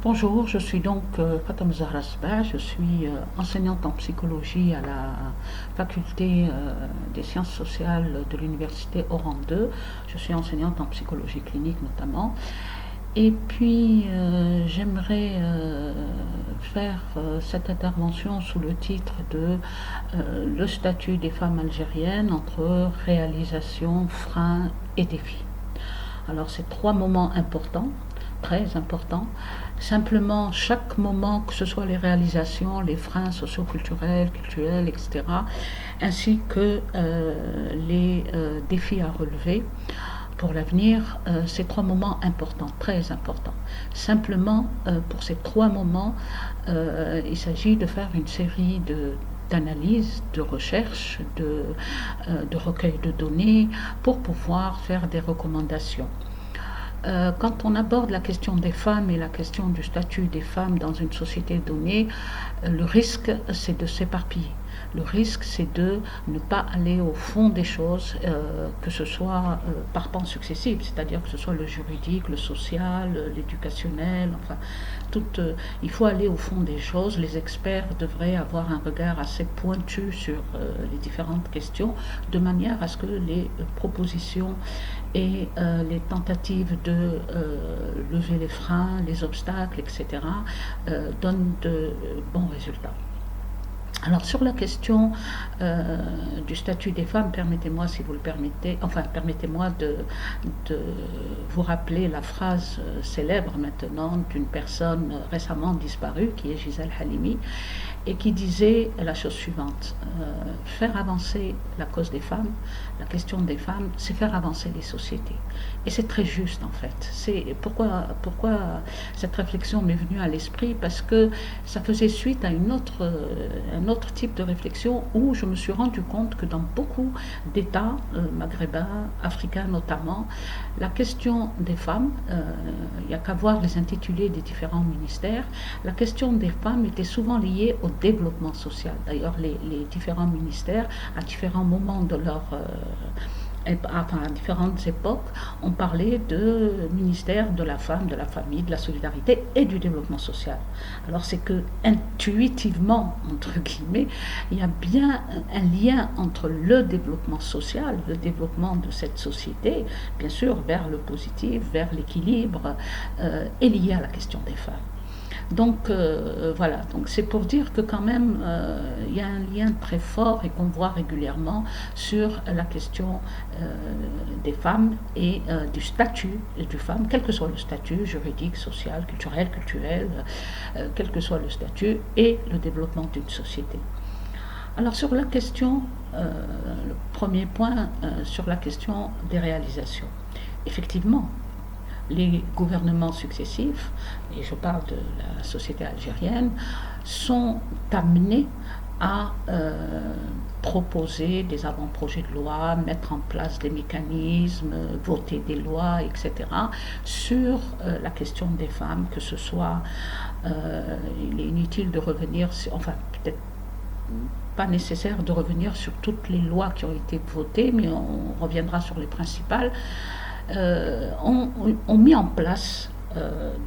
Bonjour, je suis donc Fatem Zahra Sbah, je suis enseignante en psychologie à la faculté des sciences sociales de l'université Oran 2. Je suis enseignante en psychologie clinique notamment. Et puis j'aimerais faire cette intervention sous le titre de le statut des femmes algériennes entre réalisation, freins et défis. Alors c'est trois moments importants, très importants. Simplement, chaque moment, que ce soit les réalisations, les freins socioculturels, culturels, etc., ainsi que les défis à relever pour l'avenir, ces trois moments importants, très importants. Simplement, pour ces trois moments, il s'agit de faire une série d'analyses, de recherches, de recueil de données pour pouvoir faire des recommandations. Quand on aborde la question des femmes et la question du statut des femmes dans une société donnée, le risque, c'est de s'éparpiller. Le risque, c'est de ne pas aller au fond des choses, que ce soit par pans successifs, c'est-à-dire que ce soit le juridique, le social, l'éducationnel, enfin, il faut aller au fond des choses. Les experts devraient avoir un regard assez pointu sur les différentes questions, de manière à ce que les propositions et les tentatives de lever les freins, les obstacles, etc., donnent de bons résultats. Alors sur la question du statut des femmes, permettez-moi, si vous le permettez, permettez-moi de vous rappeler la phrase célèbre maintenant d'une personne récemment disparue, qui est Gisèle Halimi, et qui disait la chose suivante: faire avancer la cause des femmes, la question des femmes, c'est faire avancer les sociétés. Et c'est très juste en fait. C'est pourquoi cette réflexion m'est venue à l'esprit, parce que ça faisait suite à un autre type de réflexion où je me suis rendu compte que dans beaucoup d'États maghrébins, africains notamment, la question des femmes, il n'y a qu'à voir les intitulés des différents ministères, la question des femmes était souvent liée au développement social. D'ailleurs, les différents ministères, à différents moments de leur à différentes époques, on parlait de ministère de la femme, de la famille, de la solidarité et du développement social. Alors c'est que intuitivement, entre guillemets, il y a bien un lien entre le développement social, le développement de cette société, bien sûr vers le positif, vers l'équilibre, est lié à la question des femmes. Donc voilà, donc c'est pour dire que quand même il y a un lien très fort et qu'on voit régulièrement sur la question des femmes et du statut du femme, quel que soit le statut juridique, social, culturel, quel que soit le statut, et le développement d'une société. Alors sur la question, le premier point, sur la question des réalisations. Effectivement, les gouvernements successifs, et je parle de la société algérienne, sont amenés à proposer des avant-projets de loi, mettre en place des mécanismes, voter des lois, etc., sur la question des femmes, que ce soit, il est inutile de revenir, peut-être pas nécessaire de revenir sur toutes les lois qui ont été votées, mais on reviendra sur les principales, ont mis en place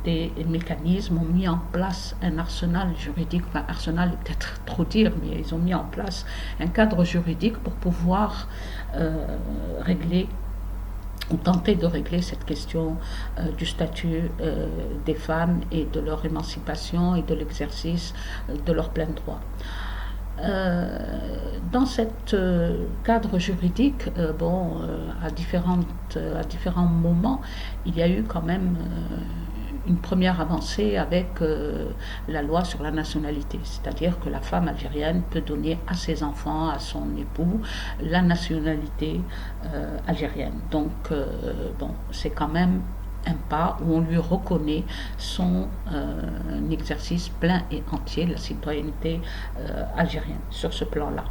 des mécanismes, ont mis en place un arsenal juridique, arsenal est peut-être trop dire, mais ils ont mis en place un cadre juridique pour pouvoir régler ou tenter de régler cette question du statut des femmes et de leur émancipation et de l'exercice de leurs pleins droits. Dans ce cadre juridique, à différents moments, il y a eu quand même une première avancée avec la loi sur la nationalité, c'est-à-dire que la femme algérienne peut donner à ses enfants, à son époux, la nationalité algérienne. Donc, c'est quand même un pas où on lui reconnaît son exercice plein et entier de la citoyenneté algérienne sur ce plan-là.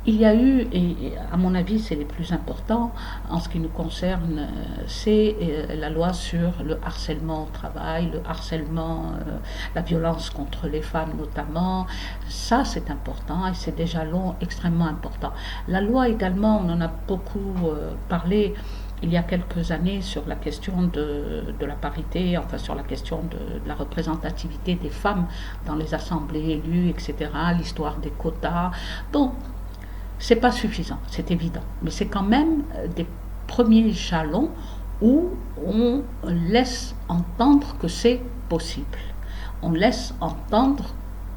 Il y a eu, et à mon avis c'est les plus importants en ce qui nous concerne, c'est la loi sur le harcèlement au travail, le harcèlement, la violence contre les femmes notamment. Ça c'est important et c'est déjà long, extrêmement important. La loi également, on en a beaucoup parlé, il y a quelques années sur la question de la parité, enfin sur la question de la représentativité des femmes dans les assemblées élues, etc., l'histoire des quotas. Bon, c'est pas suffisant, c'est évident, mais c'est quand même des premiers jalons où on laisse entendre que c'est possible. On laisse entendre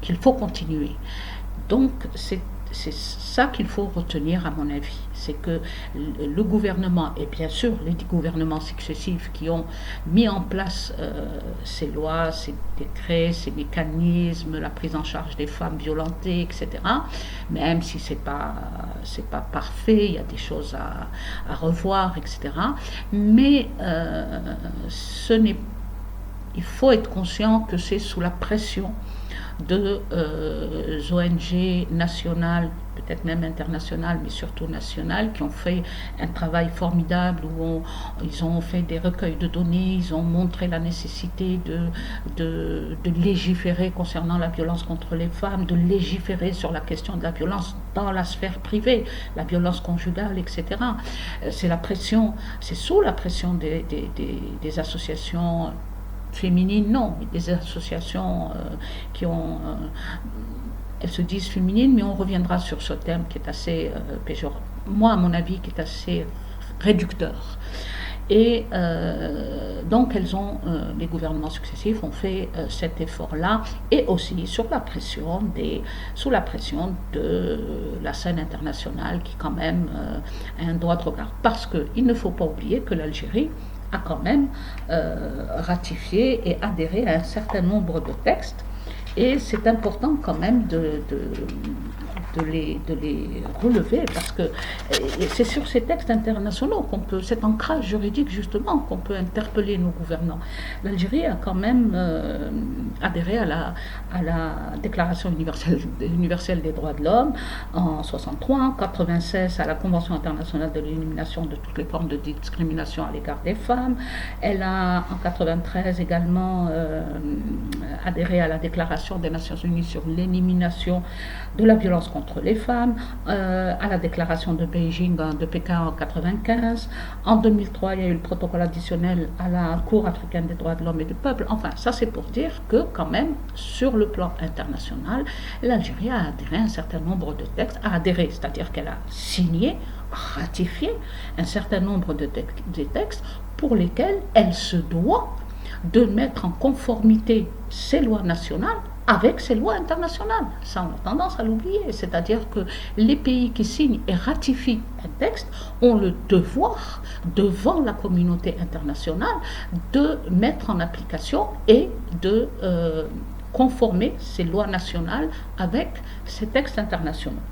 qu'il faut continuer. Donc c'est ça qu'il faut retenir à mon avis. C'est que le gouvernement, et bien sûr les gouvernements successifs qui ont mis en place ces lois, ces décrets, ces mécanismes, la prise en charge des femmes violentées, etc., même si c'est pas parfait, il y a des choses à revoir, etc., mais il faut être conscient que c'est sous la pression de ONG nationales, peut-être même internationales, mais surtout nationales, qui ont fait un travail formidable, où ils ont fait des recueils de données, ils ont montré la nécessité de légiférer concernant la violence contre les femmes, de légiférer sur la question de la violence dans la sphère privée, la violence conjugale, etc. C'est sous la pression des associations féminines, non, mais des associations qui ont... elles se disent féminines, mais on reviendra sur ce terme qui est assez péjoratif, moi à mon avis, qui est assez réducteur. Et donc les gouvernements successifs ont fait cet effort-là, et aussi sous la pression de la scène internationale qui quand même a un droit de regard. Parce qu'il ne faut pas oublier que l'Algérie a quand même ratifié et adhéré à un certain nombre de textes, et c'est important quand même de les relever, parce que c'est sur ces textes internationaux cet ancrage juridique justement, qu'on peut interpeller nos gouvernants. L'Algérie a quand même adhéré à la Déclaration universelle des droits de l'homme en 63, en 96 à la Convention internationale de l'élimination de toutes les formes de discrimination à l'égard des femmes. Elle a en 93 également adhéré à la Déclaration des Nations Unies sur l'élimination de la violence contre les femmes, à la déclaration de Beijing, de Pékin en 1995. En 2003, il y a eu le protocole additionnel à la Cour africaine des droits de l'homme et du peuple. Enfin, ça c'est pour dire que quand même, sur le plan international, l'Algérie a adhéré à un certain nombre de textes, c'est-à-dire qu'elle a signé, ratifié un certain nombre de textes pour lesquels elle se doit de mettre en conformité ses lois nationales avec ces lois internationales. Ça, on a tendance à l'oublier. C'est-à-dire que les pays qui signent et ratifient un texte ont le devoir, devant la communauté internationale, de mettre en application et de conformer ces lois nationales avec ces textes internationaux.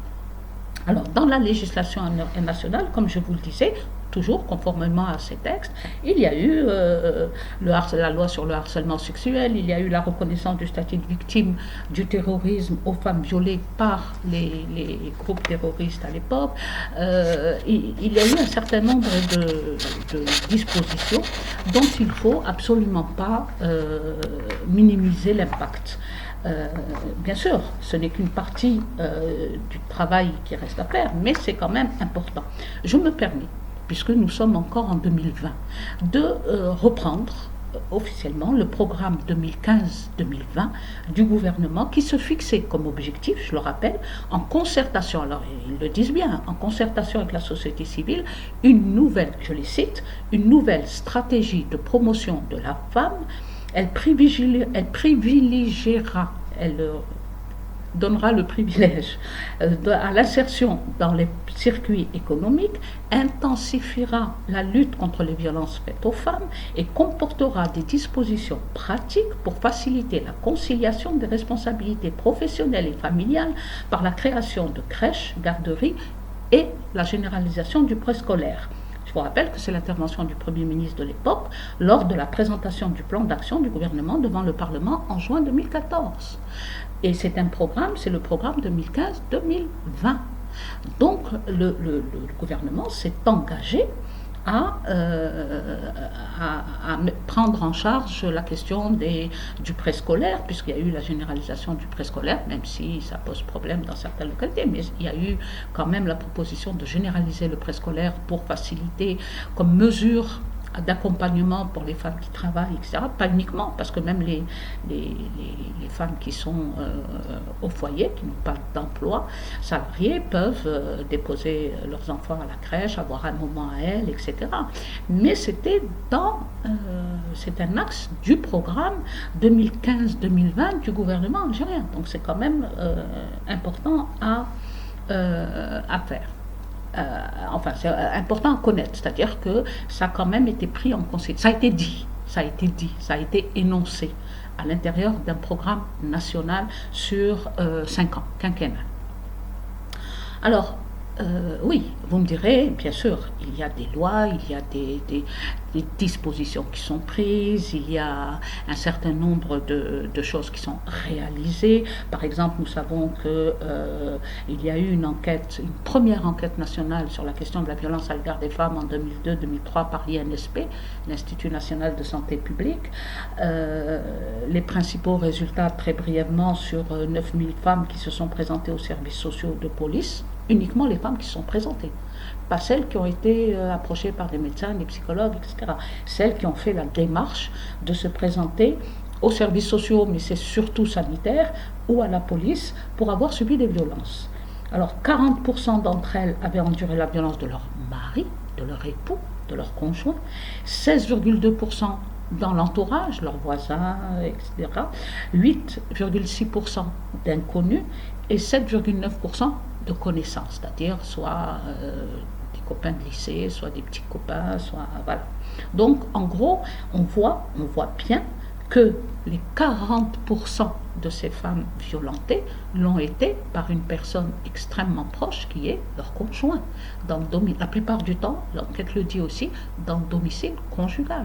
Alors, dans la législation nationale, comme je vous le disais, toujours conformément à ces textes, il y a eu la loi sur le harcèlement sexuel, il y a eu la reconnaissance du statut de victime du terrorisme aux femmes violées par les groupes terroristes à l'époque. Il y a eu un certain nombre de dispositions dont il ne faut absolument pas minimiser l'impact. Bien sûr, ce n'est qu'une partie du travail qui reste à faire, mais c'est quand même important. Je me permets, puisque nous sommes encore en 2020, de reprendre officiellement le programme 2015-2020 du gouvernement, qui se fixait comme objectif, je le rappelle, en concertation, alors ils le disent bien, en concertation avec la société civile, une nouvelle, je les cite, une nouvelle stratégie de promotion de la femme. Elle donnera le privilège à l'insertion dans les circuits économiques, intensifiera la lutte contre les violences faites aux femmes et comportera des dispositions pratiques pour faciliter la conciliation des responsabilités professionnelles et familiales par la création de crèches, garderies et la généralisation du préscolaire. Je vous rappelle que c'est l'intervention du Premier ministre de l'époque lors de la présentation du plan d'action du gouvernement devant le Parlement en juin 2014. Et c'est le programme 2015-2020. Donc le gouvernement s'est engagé à prendre en charge la question du préscolaire, puisqu'il y a eu la généralisation du préscolaire, même si ça pose problème dans certaines localités, mais il y a eu quand même la proposition de généraliser le préscolaire pour faciliter comme mesure d'accompagnement pour les femmes qui travaillent, etc. Pas uniquement, parce que même les femmes qui sont au foyer, qui n'ont pas d'emploi salarié, peuvent déposer leurs enfants à la crèche, avoir un moment à elles, etc. Mais c'est un axe du programme 2015-2020 du gouvernement algérien. Donc c'est quand même important à faire. Enfin, c'est important à connaître, c'est-à-dire que ça a quand même été pris en considération, ça a été énoncé à l'intérieur d'un programme national sur 5 ans, quinquennal. Alors, oui, vous me direz, bien sûr, il y a des lois, il y a des dispositions qui sont prises, il y a un certain nombre de choses qui sont réalisées. Par exemple, nous savons qu'il y a eu une première enquête nationale sur la question de la violence à l'égard des femmes en 2002-2003 par l'INSP, l'Institut national de santé publique. Les principaux résultats, très brièvement, sur 9000 femmes qui se sont présentées aux services sociaux de police, uniquement les femmes qui se sont présentées, pas celles qui ont été approchées par des médecins, des psychologues, etc. Celles qui ont fait la démarche de se présenter aux services sociaux, mais c'est surtout sanitaire, ou à la police pour avoir subi des violences. Alors 40% d'entre elles avaient enduré la violence de leur mari, de leur époux, de leur conjoint, 16,2% dans l'entourage, leurs voisins, etc., 8,6% d'inconnus et 7,9% de connaissances, c'est-à-dire soit des copains de lycée, soit des petits copains, soit voilà. Donc en gros, on voit bien que les 40% de ces femmes violentées l'ont été par une personne extrêmement proche qui est leur conjoint. La plupart du temps, l'enquête le dit aussi, dans le domicile conjugal.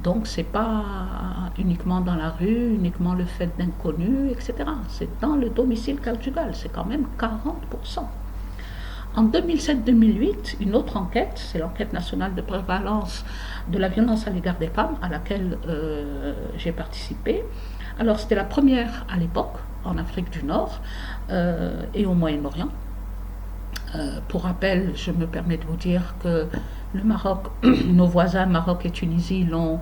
Donc c'est pas uniquement dans la rue, uniquement le fait d'inconnus, etc. C'est dans le domicile conjugal, c'est quand même 40%. En 2007-2008, une autre enquête, c'est l'enquête nationale de prévalence de la violence à l'égard des femmes, à laquelle j'ai participé. Alors c'était la première à l'époque, en Afrique du Nord et au Moyen-Orient. Pour rappel, je me permets de vous dire que le Maroc, nos voisins Maroc et Tunisie l'ont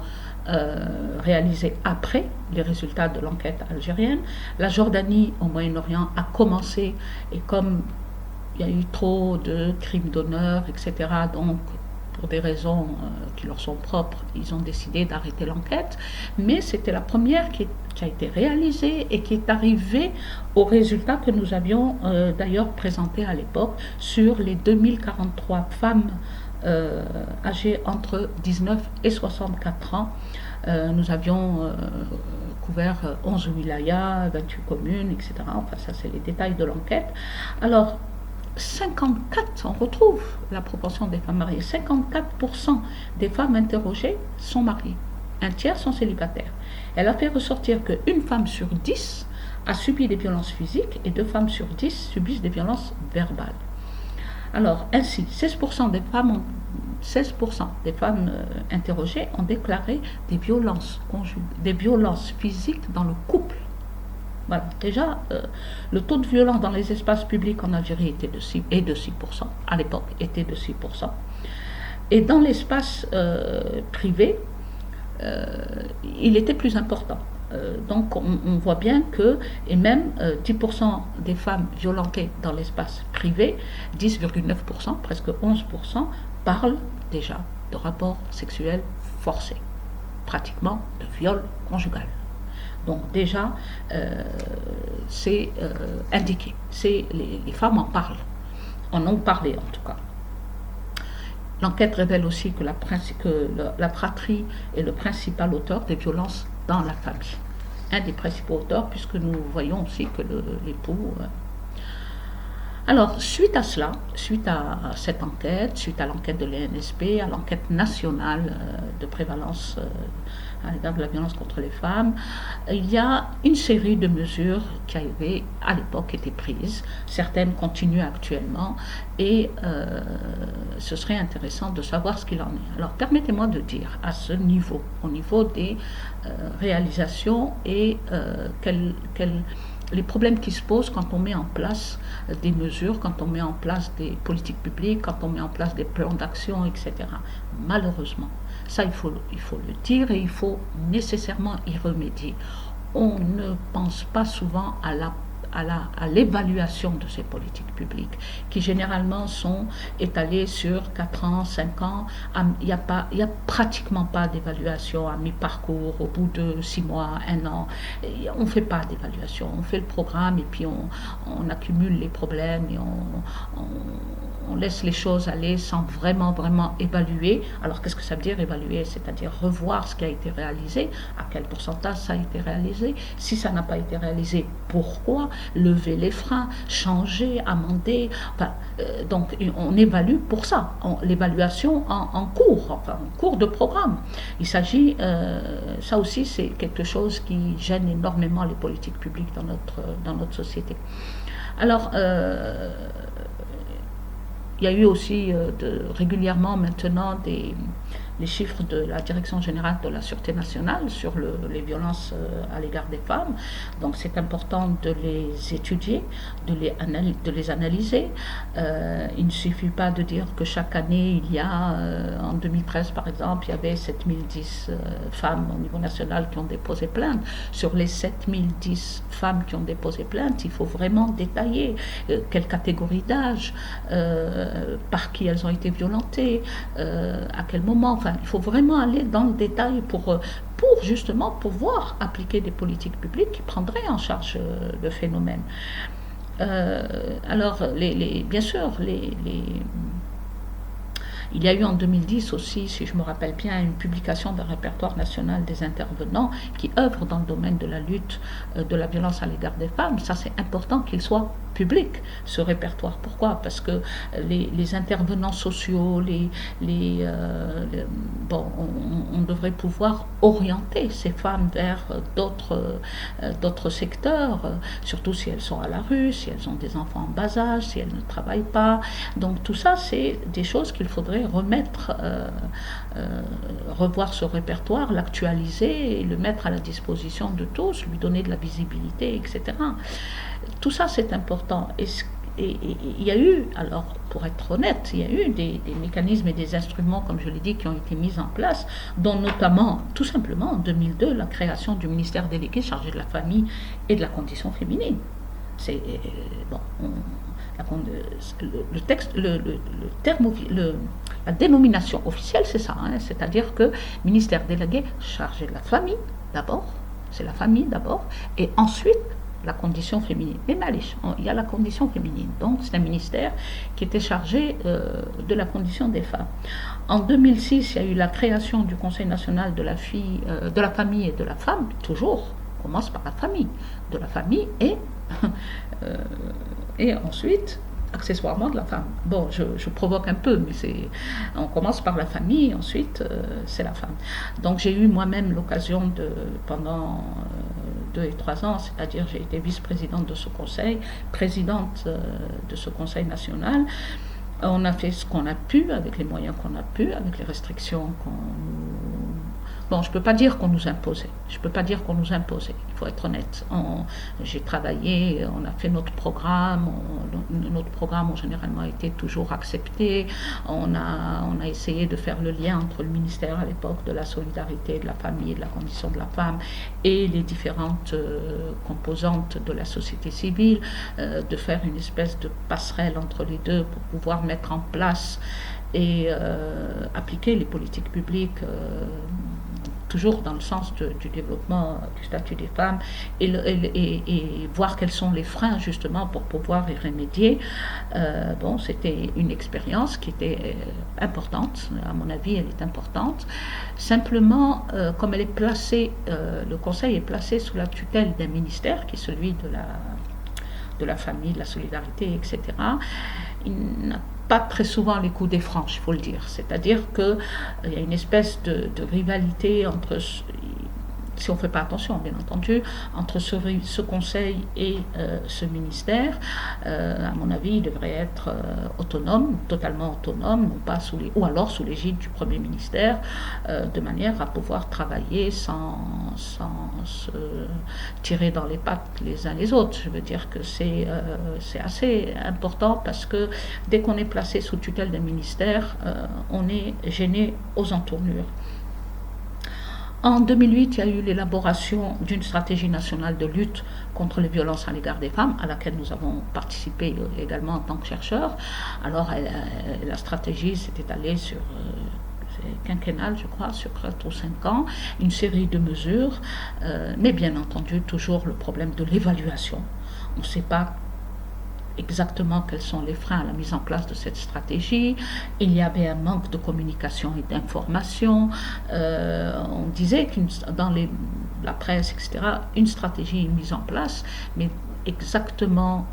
réalisé après les résultats de l'enquête algérienne. La Jordanie au Moyen-Orient a commencé, et comme il y a eu trop de crimes d'honneur, etc., donc pour des raisons qui leur sont propres, ils ont décidé d'arrêter l'enquête, mais c'était la première qui a été réalisée et qui est arrivée aux résultats que nous avions d'ailleurs présentés à l'époque sur les 2043 femmes âgées entre 19 et 64 ans. Nous avions couvert 11 wilayas, 28 communes, etc. Enfin, ça, c'est les détails de l'enquête. Alors, 54, on retrouve la proportion des femmes mariées, 54% des femmes interrogées sont mariées, un tiers sont célibataires. Elle a fait ressortir qu'une femme sur 10 a subi des violences physiques et 2 femmes sur 10 subissent des violences verbales. Alors, ainsi, 16% des femmes interrogées ont déclaré des violences physiques dans le couple. Voilà. Déjà, le taux de violence dans les espaces publics en Algérie est de 6%, à l'époque était de 6%. Et dans l'espace privé, il était plus important. Donc on voit bien que, et même 10% des femmes violentées dans l'espace privé, 10,9%, presque 11%, parlent déjà de rapports sexuels forcés, pratiquement de viol conjugal. Donc déjà, c'est indiqué. Les femmes en parlent, en ont parlé en tout cas. L'enquête révèle aussi que la fratrie est le principal auteur des violences dans la famille. Un des principaux auteurs, puisque nous voyons aussi que l'époux... Alors, suite à cela, suite à cette enquête, suite à l'enquête de l'ENSP, à l'enquête nationale de prévalence à l'égard de la violence contre les femmes, il y a une série de mesures qui avaient à l'époque été prises. Certaines continuent actuellement et ce serait intéressant de savoir ce qu'il en est. Alors, permettez-moi de dire à ce niveau, au niveau des réalisations et les problèmes qui se posent quand on met en place des mesures, quand on met en place des politiques publiques, quand on met en place des plans d'action, etc. Malheureusement, ça il faut le dire et il faut nécessairement y remédier. On ne pense pas souvent à l'évaluation de ces politiques publiques, qui généralement sont étalées sur 4 ans, 5 ans. Il n'y a pratiquement pas d'évaluation à mi-parcours, au bout de 6 mois, 1 an. On ne fait pas d'évaluation. On fait le programme et puis on accumule les problèmes et on laisse les choses aller sans vraiment évaluer. Alors qu'est-ce que ça veut dire évaluer? C'est-à-dire revoir ce qui a été réalisé, à quel pourcentage ça a été réalisé, si ça n'a pas été réalisé, pourquoi, lever les freins, changer, amender. Enfin, donc on évalue pour ça, l'évaluation en cours de programme. Il s'agit, ça aussi c'est quelque chose qui gêne énormément les politiques publiques dans notre société. Alors, il y a eu aussi régulièrement maintenant les chiffres de la Direction générale de la Sûreté nationale sur les violences à l'égard des femmes. Donc c'est important de les étudier, de les analyser. Il ne suffit pas de dire que chaque année, il y a, en 2013 par exemple, il y avait 7010 femmes au niveau national qui ont déposé plainte. Sur les 7010 femmes qui ont déposé plainte, il faut vraiment détailler quelle catégorie d'âge, par qui elles ont été violentées, à quel moment. Enfin, il faut vraiment aller dans le détail pour justement pouvoir appliquer des politiques publiques qui prendraient en charge le phénomène. Alors, bien sûr, il y a eu en 2010 aussi, si je me rappelle bien, une publication d'un répertoire national des intervenants qui œuvrent dans le domaine de la lutte de la violence à l'égard des femmes. Ça, c'est important qu'il soit public, ce répertoire. Pourquoi? Parce que les intervenants sociaux, on devrait pouvoir orienter ces femmes vers d'autres secteurs, surtout si elles sont à la rue, si elles ont des enfants en bas âge, si elles ne travaillent pas. Donc tout ça, c'est des choses qu'il faudrait revoir ce répertoire, l'actualiser et le mettre à la disposition de tous, lui donner de la visibilité, etc. Tout ça, c'est important. Et il y a eu, alors pour être honnête, il y a eu des mécanismes et des instruments, comme je l'ai dit, qui ont été mis en place, dont notamment, tout simplement, en 2002, la création du ministère délégué chargé de la famille et de la condition féminine. C'est la dénomination officielle, c'est ça, hein, c'est-à-dire que ministère délégué chargé de la famille, d'abord, c'est la famille d'abord, et ensuite la condition féminine. Mais malèche, il y a la condition féminine, donc c'est un ministère qui était chargé de la condition des femmes. En 2006, il y a eu la création du Conseil national de la famille et de la femme, toujours, on commence par la famille, de la famille et ensuite accessoirement de la femme. Bon, je provoque un peu, mais on commence par la famille, ensuite c'est la femme. Donc j'ai eu moi-même l'occasion pendant 2 et 3 ans, c'est-à-dire j'ai été vice-présidente de ce conseil, présidente de ce conseil national. On a fait ce qu'on a pu, avec les moyens qu'on a pu, avec les restrictions Bon, je ne peux pas dire qu'on nous imposait. Il faut être honnête. J'ai travaillé, on a fait notre programme. Notre programme a généralement été toujours accepté. On a essayé de faire le lien entre le ministère à l'époque de la solidarité, de la famille, de la condition de la femme et les différentes composantes de la société civile, de faire une espèce de passerelle entre les deux pour pouvoir mettre en place et appliquer les politiques publiques toujours dans le sens du développement du statut des femmes et voir quels sont les freins justement pour pouvoir y remédier. C'était une expérience qui était importante, à mon avis elle est importante. Simplement, comme elle est placée, le conseil est placé sous la tutelle d'un ministère qui est celui de la famille, de la solidarité, etc., il n'a pas très souvent les coups des franches, il faut le dire. C'est-à-dire qu'il y a une espèce de rivalité entre, si on ne fait pas attention, bien entendu, entre ce conseil et ce ministère. À mon avis, il devrait être autonome, totalement autonome, non pas ou alors sous l'égide du Premier ministère, de manière à pouvoir travailler sans se tirer dans les pattes les uns les autres. Je veux dire que c'est assez important parce que dès qu'on est placé sous tutelle d'un ministère, on est gêné aux entournures. En 2008, il y a eu l'élaboration d'une stratégie nationale de lutte contre les violences à l'égard des femmes, à laquelle nous avons participé également en tant que chercheurs. Alors, la stratégie s'est étalée sur quinquennale, je crois, sur 4 ou 5 ans, une série de mesures, mais bien entendu, toujours le problème de l'évaluation. On ne sait pas exactement quels sont les freins à la mise en place de cette stratégie. Il y avait un manque de communication et d'information. On disait que dans la presse, etc., une stratégie est mise en place, mais exactement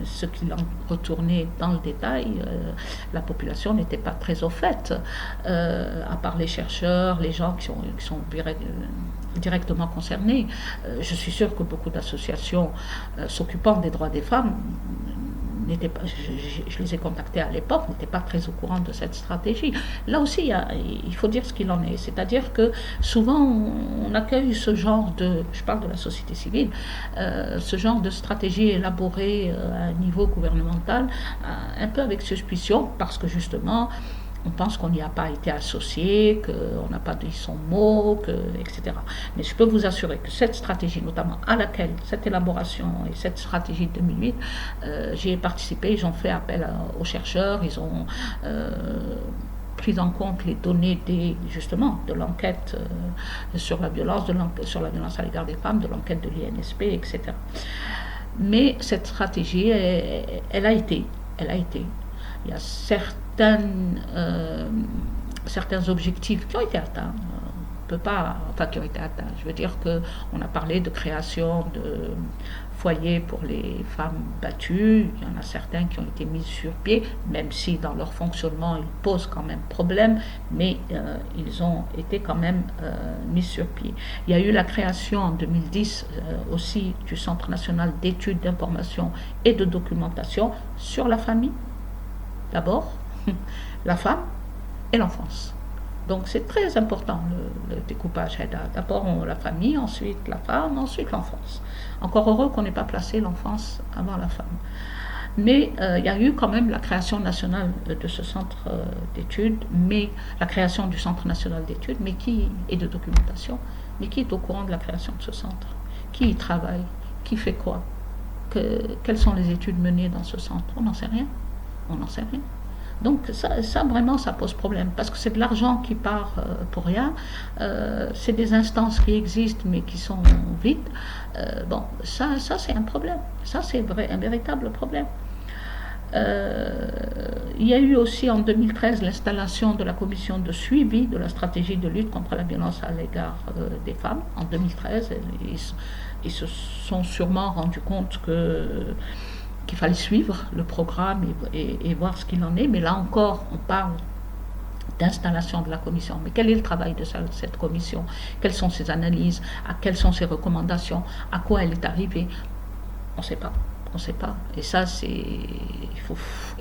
ce qu'il en retournait dans le détail, la population n'était pas très au fait, à part les chercheurs, les gens qui sont directement concernés. Je suis sûre que beaucoup d'associations s'occupant des droits des femmes je les ai contactés à l'époque, n'étaient pas très au courant de cette stratégie. Là aussi, il faut dire ce qu'il en est. C'est-à-dire que souvent, on accueille ce genre je parle de la société civile, ce genre de stratégie élaborée à un niveau gouvernemental, un peu avec suspicion, parce que justement, on pense qu'on n'y a pas été associé, qu'on n'a pas dit son mot, etc. Mais je peux vous assurer que cette stratégie, notamment à laquelle, cette élaboration et cette stratégie de 2008, j'y ai participé, ils ont fait appel aux chercheurs, ils ont pris en compte les données justement de l'enquête sur la violence à l'égard des femmes, de l'enquête de l'INSP, etc. Mais cette stratégie, elle a été. Il y a certains objectifs qui ont été atteints. Qui ont été atteints. Je veux dire qu'on a parlé de création de foyers pour les femmes battues. Il y en a certains qui ont été mis sur pied, même si dans leur fonctionnement ils posent quand même problème, mais ils ont été quand même mis sur pied. Il y a eu la création en 2010 aussi du Centre national d'études, d'information et de documentation sur la famille. D'abord, la femme et l'enfance. Donc c'est très important le découpage. D'abord la famille, ensuite la femme, ensuite l'enfance. Encore heureux qu'on n'ait pas placé l'enfance avant la femme. Mais il y a eu quand même la création nationale de ce centre d'études, mais la création du Centre national d'études, et de documentation, mais qui est au courant de la création de ce centre? Qui y travaille? Qui fait quoi? Quelles sont les études menées dans ce centre? On n'en sait rien. Donc ça vraiment, ça pose problème, parce que c'est de l'argent qui part pour rien, c'est des instances qui existent mais qui sont vides. Ça c'est un problème, ça c'est un véritable problème. Il y a eu aussi en 2013 l'installation de la commission de suivi de la stratégie de lutte contre la violence à l'égard des femmes. En 2013, ils se sont sûrement rendus compte qu'il fallait suivre le programme et voir ce qu'il en est. Mais là encore, on parle d'installation de la commission. Mais quel est le travail de cette commission? Quelles sont ses analyses? Quelles sont ses recommandations? À quoi elle est arrivée? On ne sait pas. Et ça,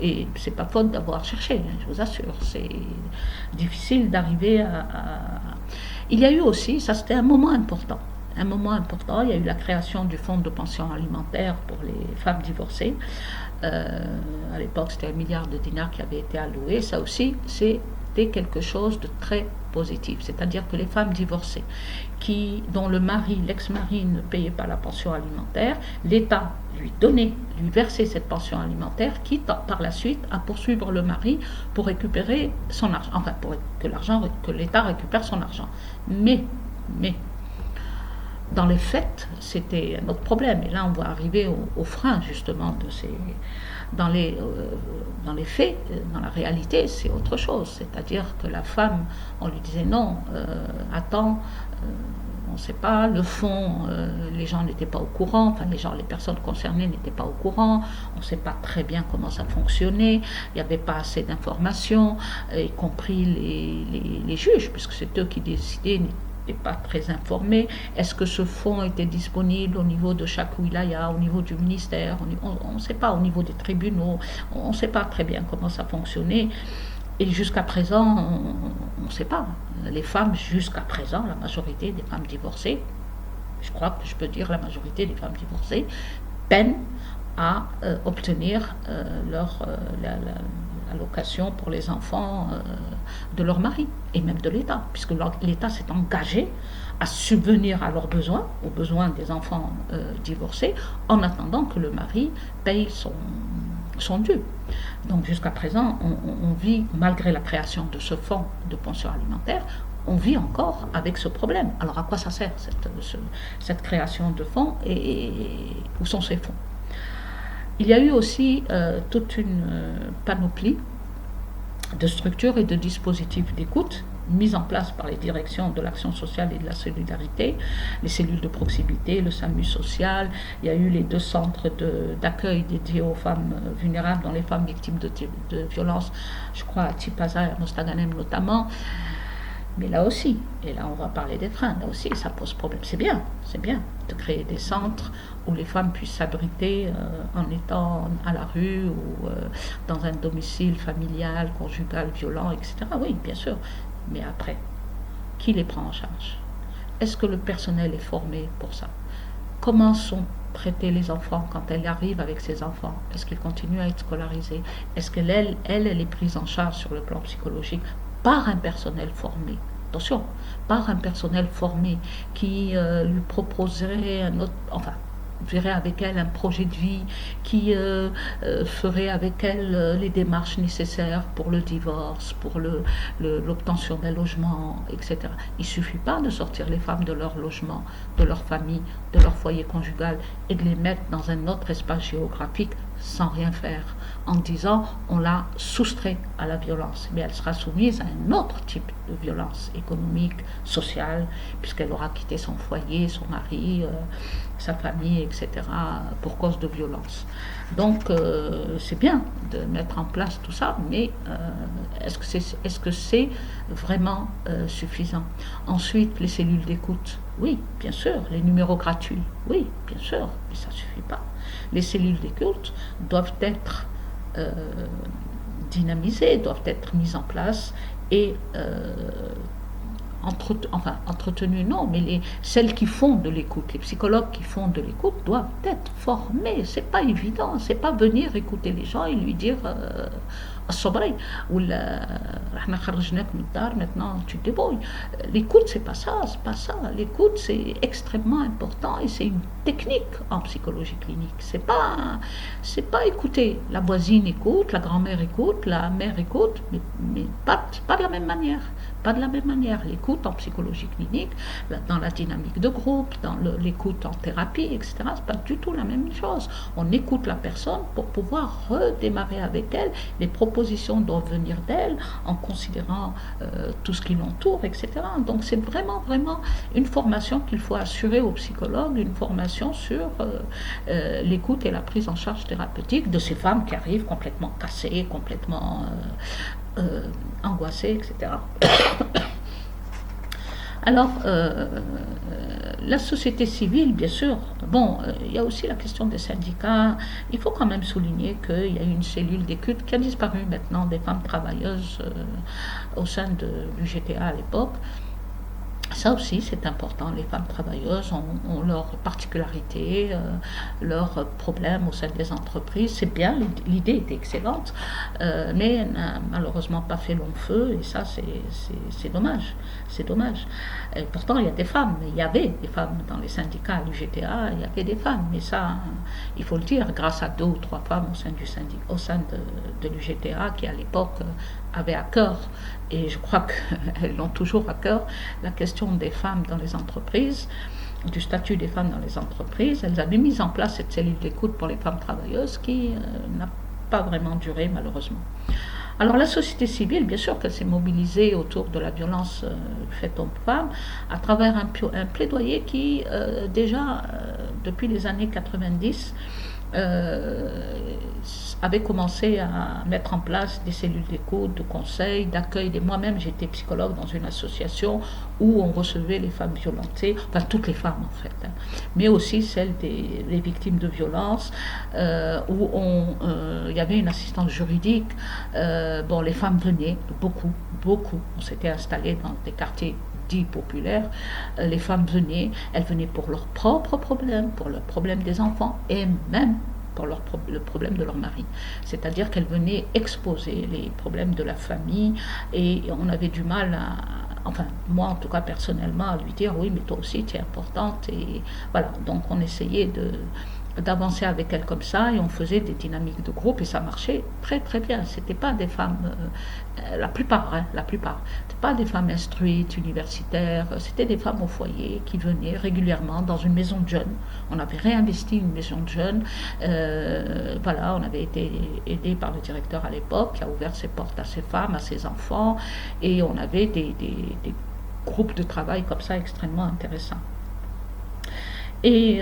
et c'est pas faute d'avoir cherché, je vous assure. C'est difficile d'arriver à... Il y a eu aussi, ça c'était un moment important, il y a eu la création du fonds de pension alimentaire pour les femmes divorcées. À l'époque, c'était 1 milliard de dinars qui avait été alloué. Ça aussi, c'était quelque chose de très positif. C'est-à-dire que les femmes divorcées, dont l'ex-mari ne payait pas la pension alimentaire, l'État lui versait cette pension alimentaire, quitte par la suite à poursuivre le mari pour récupérer son argent, enfin pour que l'État récupère son argent. Mais dans les faits, c'était un autre problème. Et là, on va arriver au frein, justement, de ces... Dans les faits, dans la réalité, c'est autre chose. C'est-à-dire que la femme, on lui disait non, attends, on ne sait pas. Le fond, les gens n'étaient pas au courant, enfin les personnes concernées n'étaient pas au courant. On ne sait pas très bien comment ça fonctionnait. Il n'y avait pas assez d'informations, y compris les juges, puisque c'est eux qui décidaient, n'étaient pas très informés. Est-ce que ce fonds était disponible au niveau de chaque wilaya, au niveau du ministère? On ne sait pas, au niveau des tribunaux. On ne sait pas très bien comment ça fonctionnait. Et jusqu'à présent, on ne sait pas. Les femmes, jusqu'à présent, la majorité des femmes divorcées, je crois que je peux dire la majorité des femmes divorcées, peinent à obtenir l'allocation pour les enfants de leur mari et même de l'État, puisque l'État s'est engagé à subvenir à leurs besoins, aux besoins des enfants divorcés, en attendant que le mari paye son dû. Donc jusqu'à présent, on vit, malgré la création de ce fonds de pension alimentaire, on vit encore avec ce problème. Alors à quoi ça sert cette création de fonds et où sont ces fonds? Il y a eu aussi toute une panoplie de structures et de dispositifs d'écoute mises en place par les directions de l'action sociale et de la solidarité, les cellules de proximité, le SAMU social. Il y a eu les 2 centres d'accueil dédiés aux femmes vulnérables, dont les femmes victimes de violences, je crois à Tipaza et à Mostaganem notamment. Mais là aussi, et là on va parler des freins, là aussi ça pose problème. C'est bien de créer des centres où les femmes puissent s'abriter en étant à la rue ou dans un domicile familial, conjugal, violent, etc. Oui, bien sûr. Mais après, qui les prend en charge? Est-ce que le personnel est formé pour ça? Comment sont traités les enfants quand elle arrive avec ses enfants? Est-ce qu'ils continuent à être scolarisés? Est-ce qu'elle est prise en charge sur le plan psychologique par un personnel formé? Attention, par un personnel formé qui lui proposerait un autre, enfin, verrait avec elle un projet de vie, qui ferait avec elle les démarches nécessaires pour le divorce, pour l'obtention d'un logement, etc. Il ne suffit pas de sortir les femmes de leur logement, de leur famille, de leur foyer conjugal et de les mettre dans un autre espace géographique sans rien faire, en disant on l'a soustrait à la violence, mais elle sera soumise à un autre type de violence économique, sociale, puisqu'elle aura quitté son foyer, son mari, sa famille, etc., pour cause de violence. Donc c'est bien de mettre en place tout ça, mais est-ce que c'est vraiment suffisant? Ensuite, les cellules d'écoute, oui, bien sûr. Les numéros gratuits, oui, bien sûr, mais ça ne suffit pas. Les cellules d'écoute doivent être dynamisées, doivent être mises en place et entretenues, non, mais celles qui font de l'écoute, les psychologues qui font de l'écoute doivent être formés. C'est pas évident, c'est pas venir écouter les gens et lui dire الصبري ولا احنا خرجناك من الدار maintenant tu te débrouilles. L'écoute c'est pas ça. L'écoute c'est extrêmement important et c'est une technique en psychologie clinique. C'est pas écouter. La voisine écoute, la grand-mère écoute, la mère écoute, mais pas de la même manière. Pas de la même manière. L'écoute en psychologie clinique, dans la dynamique de groupe, dans l'écoute en thérapie, etc., c'est pas du tout la même chose. On écoute la personne pour pouvoir redémarrer avec elle. Les propositions doivent venir d'elle en considérant tout ce qui l'entoure, etc. Donc c'est vraiment une formation qu'il faut assurer aux psychologues, une formation sur l'écoute et la prise en charge thérapeutique de ces femmes qui arrivent complètement cassées, complètement angoissées, etc. Alors, la société civile, bien sûr, bon, il y a aussi la question des syndicats. Il faut quand même souligner qu'il y a une cellule d'écoute qui a disparu maintenant des femmes travailleuses au sein de l'UGTA à l'époque. Ça aussi, c'est important. Les femmes travailleuses ont leurs particularités, leurs problèmes au sein des entreprises. C'est bien, l'idée était excellente, mais n'a malheureusement pas fait long feu, et ça, c'est dommage. C'est dommage. Et pourtant, il y a des femmes. Il y avait des femmes dans les syndicats à l'UGTA, il y avait des femmes. Mais ça, il faut le dire, grâce à 2 ou 3 femmes au sein de l'UGTA qui, à l'époque, avaient à cœur, et je crois qu'elles l'ont toujours à cœur, la question des femmes dans les entreprises, du statut des femmes dans les entreprises. Elles avaient mis en place cette cellule d'écoute pour les femmes travailleuses qui n'a pas vraiment duré malheureusement. Alors la société civile, bien sûr qu'elle s'est mobilisée autour de la violence faite aux femmes à travers un plaidoyer qui déjà depuis les années 90 euh, avait commencé à mettre en place des cellules d'écoute, de conseil, d'accueil. Moi-même, j'étais psychologue dans une association où on recevait les femmes violentées, enfin toutes les femmes en fait, hein, mais aussi celles des victimes de violences, où il y avait une assistance juridique. Bon, les femmes venaient, beaucoup, beaucoup. On s'était installé dans des quartiers dits populaires. Les femmes venaient, elles venaient pour leurs propres problèmes, pour le problème des enfants et même pour le problème de leur mari. C'est-à-dire qu'elles venaient exposer les problèmes de la famille et on avait du mal enfin moi en tout cas personnellement, à lui dire oui mais toi aussi tu es importante et voilà, donc on essayait d'avancer avec elle comme ça et on faisait des dynamiques de groupe et ça marchait très très bien. C'était pas des femmes, la plupart, hein, la plupart, c'était pas des femmes instruites, universitaires, c'était des femmes au foyer qui venaient régulièrement dans une maison de jeunes. On avait réinvesti une maison de jeunes, voilà, on avait été aidé par le directeur à l'époque qui a ouvert ses portes à ses femmes, à ses enfants et on avait des groupes de travail comme ça extrêmement intéressants. Et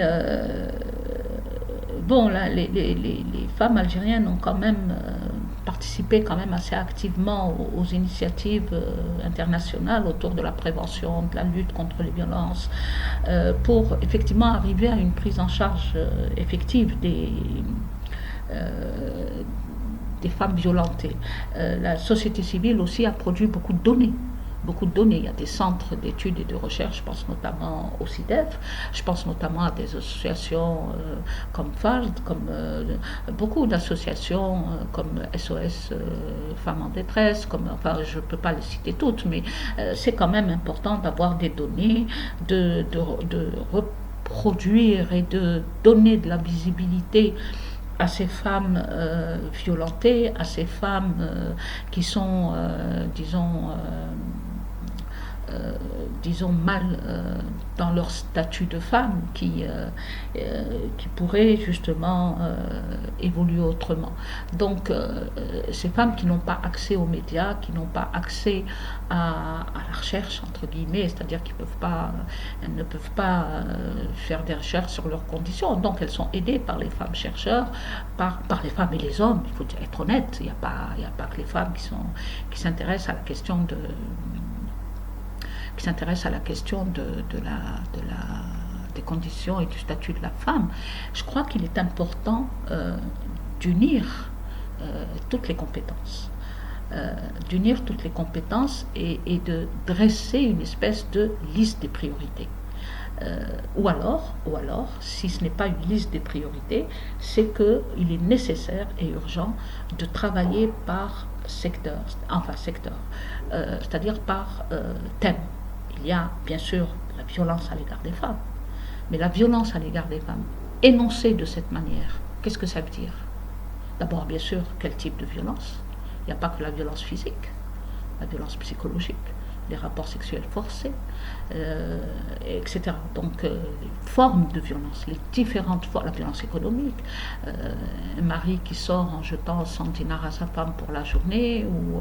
bon, là, les femmes algériennes ont quand même participé quand même assez activement aux initiatives internationales autour de la prévention, de la lutte contre les violences, pour effectivement arriver à une prise en charge effective des femmes violentées. La société civile aussi a produit beaucoup de données. Beaucoup de données. Il y a des centres d'études et de recherche, je pense notamment au CIDEF, je pense notamment à des associations comme FARD, comme beaucoup d'associations comme SOS Femmes en détresse, enfin je ne peux pas les citer toutes, mais c'est quand même important d'avoir des données, de reproduire et de donner de la visibilité à ces femmes violentées, à ces femmes qui sont, disons mal dans leur statut de femme, qui pourraient justement évoluer autrement. Donc ces femmes qui n'ont pas accès aux médias, qui n'ont pas accès à la recherche entre guillemets, c'est-à-dire elles ne peuvent pas faire des recherches sur leurs conditions, donc elles sont aidées par les femmes chercheurs, par les femmes et les hommes, il faut être honnête, il n'y a pas que les femmes qui s'intéressent à la question des conditions et du statut de la femme. Je crois qu'il est important d'unir toutes les compétences. Et de dresser une espèce de liste des priorités. Ou alors, si ce n'est pas une liste des priorités, c'est qu'il est nécessaire et urgent de travailler par secteur, c'est-à-dire par thème. Il y a bien sûr la violence à l'égard des femmes, mais la violence à l'égard des femmes, énoncée de cette manière, qu'est-ce que ça veut dire? D'abord, bien sûr, quel type de violence? Il n'y a pas que la violence physique, la violence psychologique, les rapports sexuels forcés, etc. Donc, les formes de violence, les différentes formes, la violence économique, un mari qui sort en jetant 100 dinars à sa femme pour la journée, ou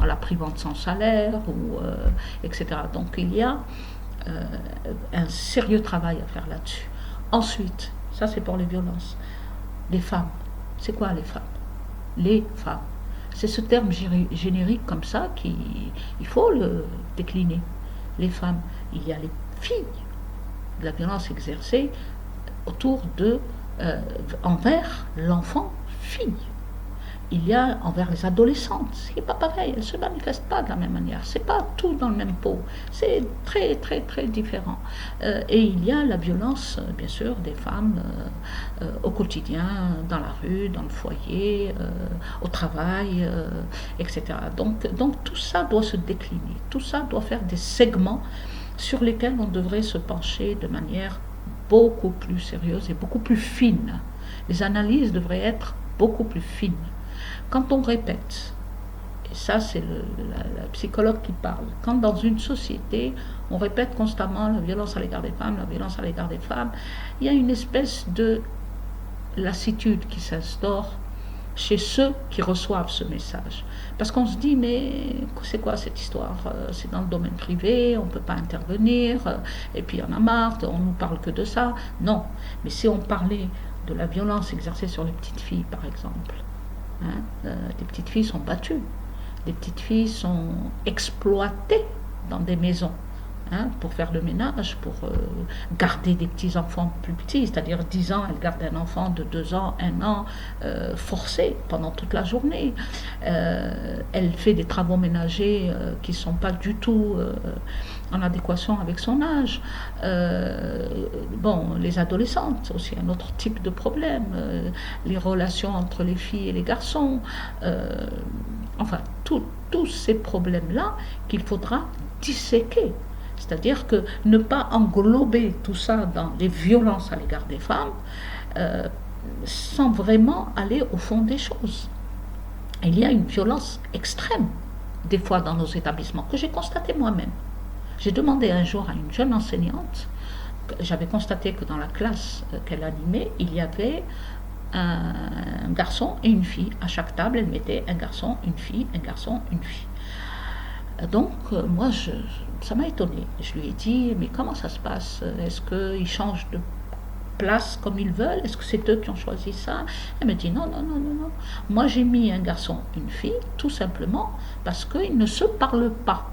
en la privant de son salaire, etc. Donc, il y a un sérieux travail à faire là-dessus. Ensuite, ça c'est pour les violences. Les femmes, c'est quoi les femmes? Les femmes. C'est ce terme générique comme ça il faut le décliner. Les femmes, il y a les filles, de la violence exercée envers l'enfant fille. Il y a envers les adolescentes, ce n'est pas pareil, elles ne se manifestent pas de la même manière, c'est pas tout dans le même pot, c'est très très très différent. Et il y a la violence, bien sûr, des femmes au quotidien, dans la rue, dans le foyer, au travail, etc. Donc tout ça doit se décliner, tout ça doit faire des segments sur lesquels on devrait se pencher de manière beaucoup plus sérieuse et beaucoup plus fine. Les analyses devraient être beaucoup plus fines. Quand on répète, et ça c'est la psychologue qui parle, quand dans une société on répète constamment la violence à l'égard des femmes, la violence à l'égard des femmes, il y a une espèce de lassitude qui s'instaure chez ceux qui reçoivent ce message. Parce qu'on se dit, mais c'est quoi cette histoire? C'est dans le domaine privé, on ne peut pas intervenir, et puis il y en a marre, on ne nous parle que de ça. Non, mais si on parlait de la violence exercée sur les petites filles, par exemple, hein, des petites filles sont battues, des petites filles sont exploitées dans des maisons. Hein, pour faire le ménage, pour garder des petits-enfants plus petits, c'est-à-dire 10 ans, elle garde un enfant de 2 ans, 1 an, forcé pendant toute la journée. Elle fait des travaux ménagers qui ne sont pas du tout en adéquation avec son âge. Bon, les adolescentes, c'est aussi un autre type de problème. Les relations entre les filles et les garçons. Enfin, tous ces problèmes-là qu'il faudra disséquer. C'est-à-dire que ne pas englober tout ça dans les violences à l'égard des femmes sans vraiment aller au fond des choses. Il y a une violence extrême, des fois dans nos établissements, que j'ai constaté moi-même. J'ai demandé un jour à une jeune enseignante, j'avais constaté que dans la classe qu'elle animait, il y avait un garçon et une fille. À chaque table, elle mettait un garçon, une fille, un garçon, une fille. Donc, moi, ça m'a étonnée. Je lui ai dit, mais comment ça se passe? Est-ce qu'ils changent de place comme ils veulent? Est-ce que c'est eux qui ont choisi ça? Elle me dit, non, non, non, non, non. Moi, j'ai mis un garçon, une fille, tout simplement parce qu'ils ne se parlent pas.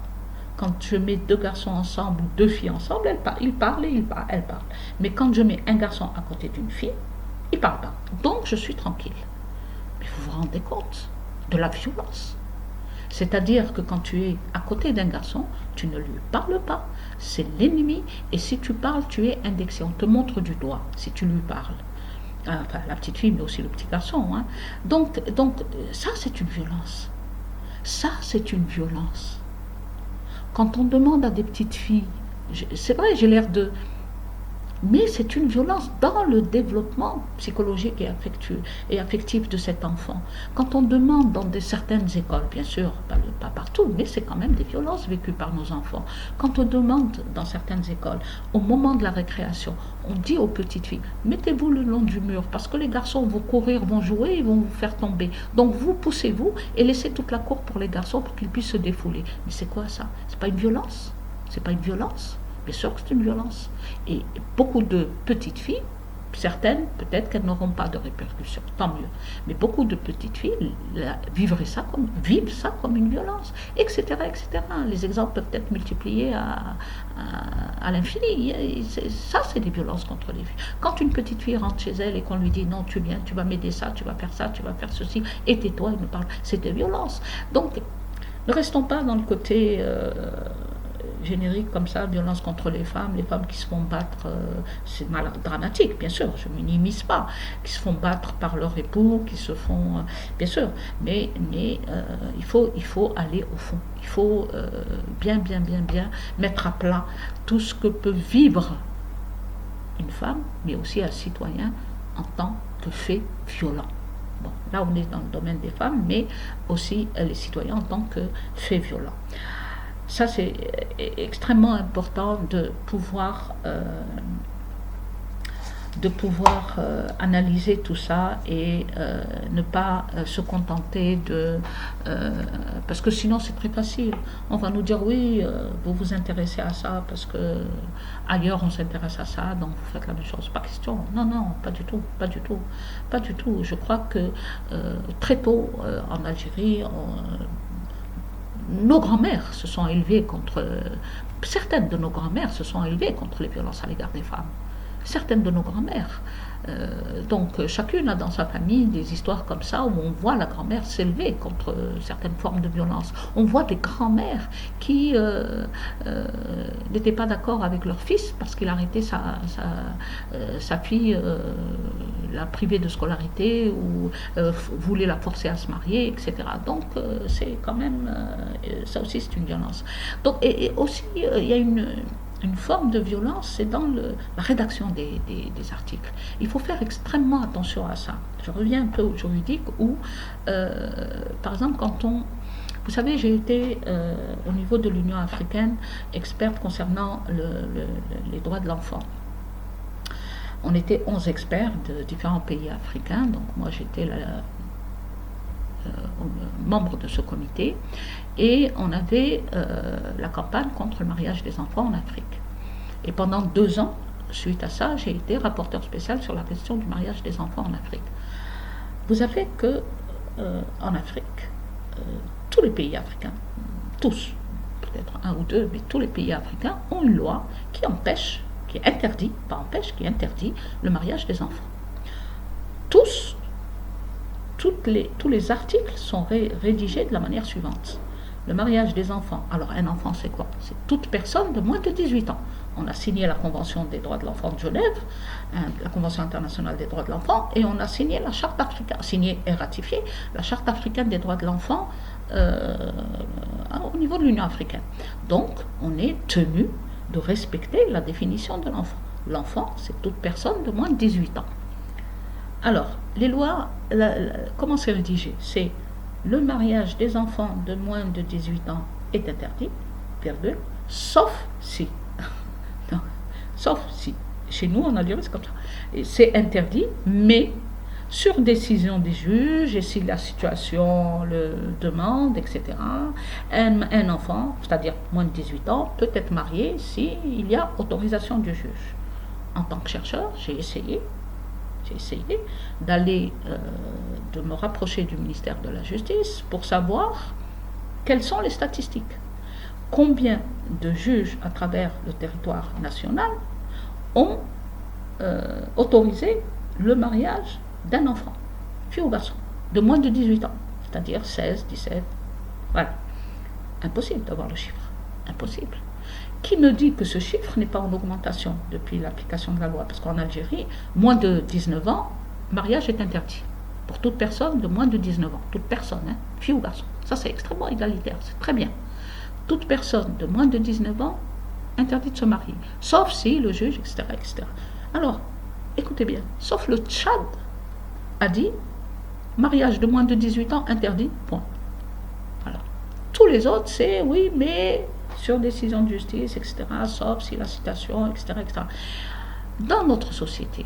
Quand je mets 2 garçons ensemble ou 2 filles ensemble, ils parlent et elles parlent. Mais quand je mets un garçon à côté d'une fille, ils ne parlent pas. Donc, je suis tranquille. Mais vous vous rendez compte de la violence? C'est-à-dire que quand tu es à côté d'un garçon, tu ne lui parles pas, c'est l'ennemi, et si tu parles, tu es indexé, on te montre du doigt si tu lui parles. Enfin, la petite fille, mais aussi le petit garçon. Hein. Donc, ça, c'est une violence. Ça, c'est une violence. Quand on demande à des petites filles, c'est vrai, j'ai l'air de... Mais c'est une violence dans le développement psychologique et affectif de cet enfant. Quand on demande dans certaines écoles, bien sûr, pas partout, mais c'est quand même des violences vécues par nos enfants. Quand on demande dans certaines écoles, au moment de la récréation, on dit aux petites filles, mettez-vous le long du mur, parce que les garçons vont courir, vont jouer, ils vont vous faire tomber. Donc vous poussez-vous et laissez toute la cour pour les garçons pour qu'ils puissent se défouler. Mais c'est quoi ça? C'est pas une violence? C'est pas une violence? Bien sûr que c'est une violence. Et beaucoup de petites filles, certaines, peut-être qu'elles n'auront pas de répercussions, tant mieux. Mais beaucoup de petites filles vivent ça comme une violence, etc., etc. Les exemples peuvent être multipliés à l'infini. Ça, c'est des violences contre les filles. Quand une petite fille rentre chez elle et qu'on lui dit non, tu viens, tu vas m'aider ça, tu vas faire ceci, et tais-toi, il me parle, c'est des violences. Donc, ne restons pas dans le côté... générique comme ça, violence contre les femmes qui se font battre, c'est dramatique, bien sûr, je ne minimise pas, qui se font battre par leur époux, qui se font, bien sûr, mais il faut aller au fond, il faut bien mettre à plat tout ce que peut vivre une femme, mais aussi un citoyen en tant que fait violent. Bon, là on est dans le domaine des femmes, mais aussi les citoyens en tant que fait violent. Ça, c'est extrêmement important de pouvoir analyser tout ça et ne pas se contenter de... parce que sinon, c'est très facile. On va nous dire, oui, vous vous intéressez à ça parce que ailleurs, on s'intéresse à ça, donc vous faites la même chose. Pas question. Non, non, pas du tout, pas du tout. Pas du tout. Je crois que très tôt, en Algérie, nos grands-mères se sont élevées contre... Certaines de nos grands-mères se sont élevées contre les violences à l'égard des femmes. Certaines de nos grands-mères. Donc chacune a dans sa famille des histoires comme ça où on voit la grand-mère s'élever contre certaines formes de violence. On voit des grands-mères qui n'étaient pas d'accord avec leur fils parce qu'il arrêtait sa fille, la privait de scolarité ou voulait la forcer à se marier, etc. Donc c'est quand même, ça aussi c'est une violence. Donc, et aussi il y a une forme de violence, c'est dans la rédaction des articles. Il faut faire extrêmement attention à ça. Je reviens un peu au juridique où, par exemple, vous savez, j'ai été, au niveau de l'Union africaine, experte concernant les droits de l'enfant. On était 11 experts de différents pays africains, donc moi j'étais membre de ce comité, et on avait la campagne contre le mariage des enfants en Afrique. Et pendant 2 ans, suite à ça, j'ai été rapporteur spécial sur la question du mariage des enfants en Afrique. Vous savez que en Afrique, tous les pays africains, tous, peut-être un ou deux, mais tous les pays africains ont une loi qui empêche, qui interdit, pas empêche, qui interdit le mariage des enfants. Tous les articles sont rédigés de la manière suivante. Le mariage des enfants, alors un enfant c'est quoi? C'est toute personne de moins de 18 ans. On a signé la Convention des droits de l'enfant de Genève, la Convention internationale des droits de l'enfant, et on a signé la Charte africaine, signé et ratifié la Charte africaine des droits de l'enfant au niveau de l'Union africaine. Donc, on est tenu de respecter la définition de l'enfant. L'enfant, c'est toute personne de moins de 18 ans. Alors, les lois, comment c'est rédigé? C'est le mariage des enfants de moins de 18 ans est interdit, virgule, sauf si. Non, sauf si. Chez nous, en Algérie, c'est comme ça. Et c'est interdit, mais sur décision des juges, et si la situation le demande, etc., un enfant, c'est-à-dire moins de 18 ans, peut être marié s'il y a autorisation du juge. En tant que chercheur, j'ai essayé d'aller, de me rapprocher du ministère de la Justice pour savoir quelles sont les statistiques. Combien de juges à travers le territoire national ont autorisé le mariage d'un enfant, fille ou garçon, de moins de 18 ans, c'est-à-dire 16, 17, voilà. Impossible d'avoir le chiffre, impossible. Qui me dit que ce chiffre n'est pas en augmentation depuis l'application de la loi? Parce qu'en Algérie, moins de 19 ans, mariage est interdit. Pour toute personne de moins de 19 ans. Toute personne, hein, fille ou garçon. Ça, c'est extrêmement égalitaire, c'est très bien. Toute personne de moins de 19 ans, interdit de se marier. Sauf si le juge, etc., etc. Alors, écoutez bien, sauf le Tchad a dit, mariage de moins de 18 ans, interdit, point. Voilà. Tous les autres, c'est oui, mais sur décision de justice, etc., sauf si la citation, etc., etc. Dans notre société,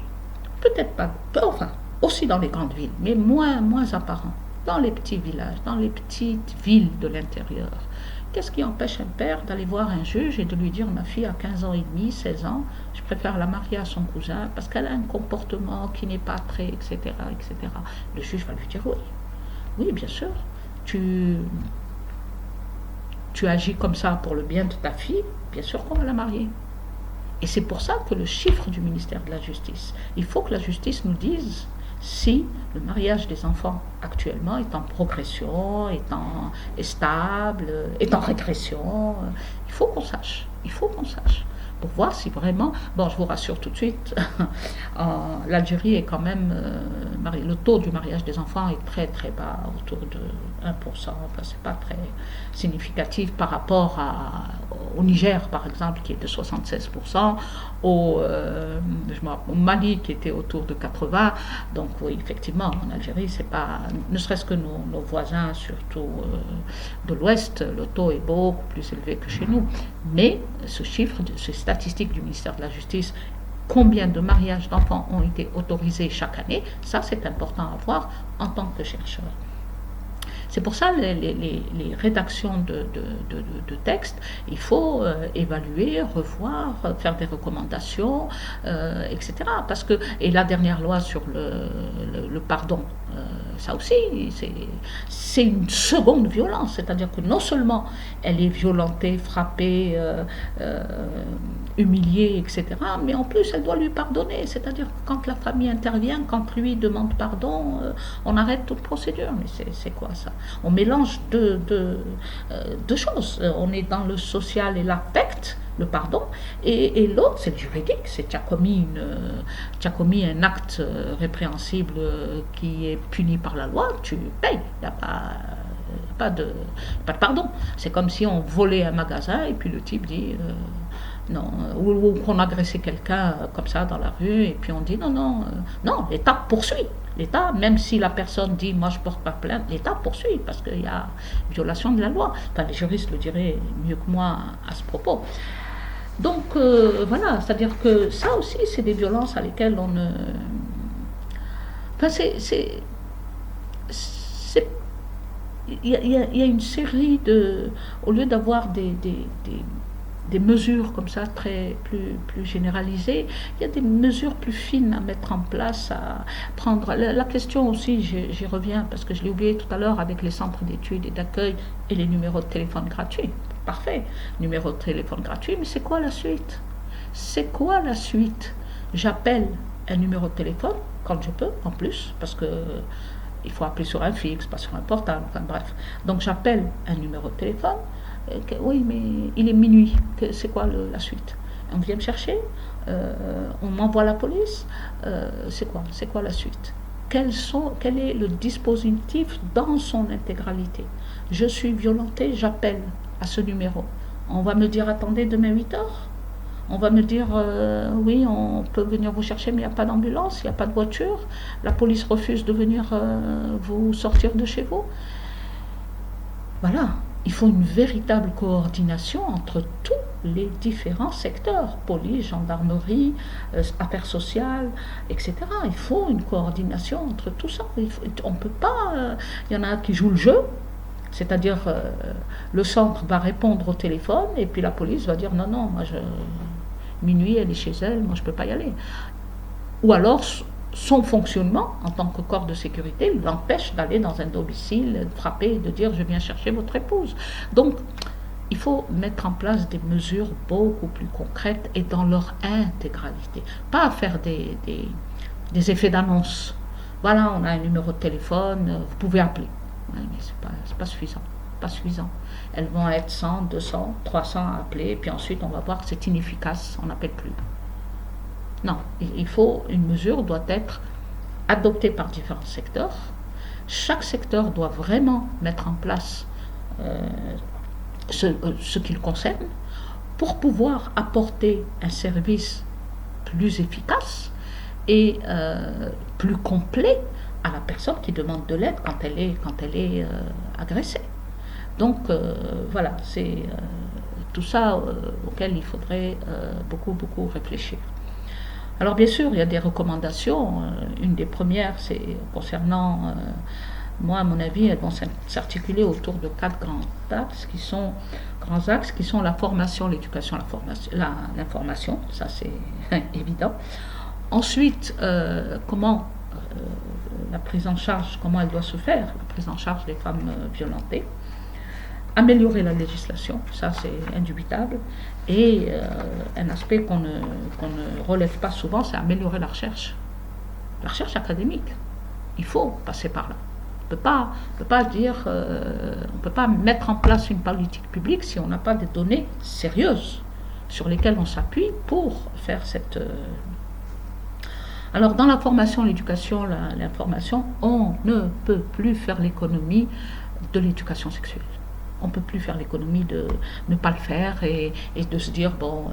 peut-être pas, enfin, aussi dans les grandes villes, mais moins apparent, dans les petits villages, dans les petites villes de l'intérieur, qu'est-ce qui empêche un père d'aller voir un juge et de lui dire, ma fille a 15 ans et demi, 16 ans, je préfère la marier à son cousin parce qu'elle a un comportement qui n'est pas très, etc., etc. Le juge va lui dire, oui, oui, bien sûr, tu agis comme ça pour le bien de ta fille, bien sûr qu'on va la marier. Et c'est pour ça que le chiffre du ministère de la Justice, il faut que la justice nous dise si le mariage des enfants actuellement est en progression, est stable, est en régression. Il faut qu'on sache, pour voir si vraiment, bon, je vous rassure tout de suite, l'Algérie est quand même, le taux du mariage des enfants est très très bas, autour de 1%, enfin c'est pas très significatif par rapport au Niger par exemple qui est de 76%, au Mali qui était autour de 80%, donc oui effectivement en Algérie c'est pas, ne serait-ce que nos voisins surtout de l'Ouest, le taux est beaucoup plus élevé que chez nous, mais ce chiffre, ces statistiques du ministère de la Justice, combien de mariages d'enfants ont été autorisés chaque année, ça c'est important à voir en tant que chercheur. C'est pour ça les rédactions de textes, il faut évaluer, revoir, faire des recommandations, etc. Parce que, et la dernière loi sur le pardon, ça aussi, c'est une seconde violence, c'est-à-dire que non seulement elle est violentée, frappée, humiliée, etc., mais en plus elle doit lui pardonner, c'est-à-dire que quand la famille intervient, quand lui demande pardon, on arrête toute procédure. Mais c'est quoi ça? On mélange deux choses, on est dans le social et l'affect, le pardon, et l'autre c'est le juridique, c'est tu as commis un acte répréhensible qui est puni par la loi, tu payes, il n'y a pas de pardon. C'est comme si on volait un magasin et puis le type dit non, ou qu'on agressait quelqu'un comme ça dans la rue et puis on dit non, l'État poursuit. L'État, même si la personne dit moi je porte pas plainte, l'État poursuit parce qu'il y a violation de la loi. Enfin, les juristes le diraient mieux que moi à ce propos. Donc voilà, c'est-à-dire que ça aussi c'est des violences à lesquelles on ne... Enfin c'est il y a une série de... Au lieu d'avoir des mesures comme ça plus généralisées, il y a des mesures plus fines à mettre en place, à prendre. La question aussi, j'y reviens parce que je l'ai oublié tout à l'heure avec les centres d'études et d'accueil et les numéros de téléphone gratuits. Parfait, numéro de téléphone gratuit, mais c'est quoi la suite? C'est quoi la suite? J'appelle un numéro de téléphone quand je peux, en plus, parce que il faut appeler sur un fixe, pas sur un portable, enfin bref. Donc j'appelle un numéro de téléphone. Oui, mais il est minuit. C'est quoi la suite? On vient me chercher, on m'envoie à la police. C'est quoi la suite? Quel est le dispositif dans son intégralité? Je suis violentée, j'appelle à ce numéro. On va me dire attendez demain 8 heures. On va me dire oui, on peut venir vous chercher, mais il n'y a pas d'ambulance, il n'y a pas de voiture. La police refuse de venir vous sortir de chez vous. Voilà, il faut une véritable coordination entre tous les différents secteurs, police, gendarmerie, affaires sociales, etc. Il faut une coordination entre tout ça. On ne peut pas... Il y en a qui jouent le jeu, c'est-à-dire le centre va répondre au téléphone et puis la police va dire non, moi minuit elle est chez elle, moi je ne peux pas y aller. Ou alors son fonctionnement en tant que corps de sécurité l'empêche d'aller dans un domicile, de frapper et de dire je viens chercher votre épouse. Donc il faut mettre en place des mesures beaucoup plus concrètes et dans leur intégralité. Pas faire des effets d'annonce. Voilà, on a un numéro de téléphone, vous pouvez appeler. Ouais, mais c'est pas suffisant. Pas suffisant. Elles vont être 100, 200, 300 à appeler, et puis ensuite on va voir que c'est inefficace, on n'appelle plus. Non, une mesure doit être adoptée par différents secteurs. Chaque secteur doit vraiment mettre en place ce qui le concerne pour pouvoir apporter un service plus efficace et plus complet à la personne qui demande de l'aide quand elle est agressée. Donc voilà, c'est tout ça auquel il faudrait beaucoup réfléchir. Alors bien sûr, il y a des recommandations. Une des premières, c'est concernant, moi à mon avis, elles vont s'articuler autour de 4 grands axes qui sont la formation, l'éducation, l'information, ça c'est évident. Ensuite, comment la prise en charge, comment elle doit se faire, la prise en charge des femmes violentées. Améliorer la législation, ça c'est indubitable. Et un aspect qu'on ne relève pas souvent, c'est améliorer la recherche académique. Il faut passer par là. On peut pas dire, on peut pas mettre en place une politique publique si on n'a pas des données sérieuses sur lesquelles on s'appuie pour faire cette... Alors dans la formation, l'éducation, l'information, on ne peut plus faire l'économie de l'éducation sexuelle. On ne peut plus faire l'économie de ne pas le faire et de se dire, bon,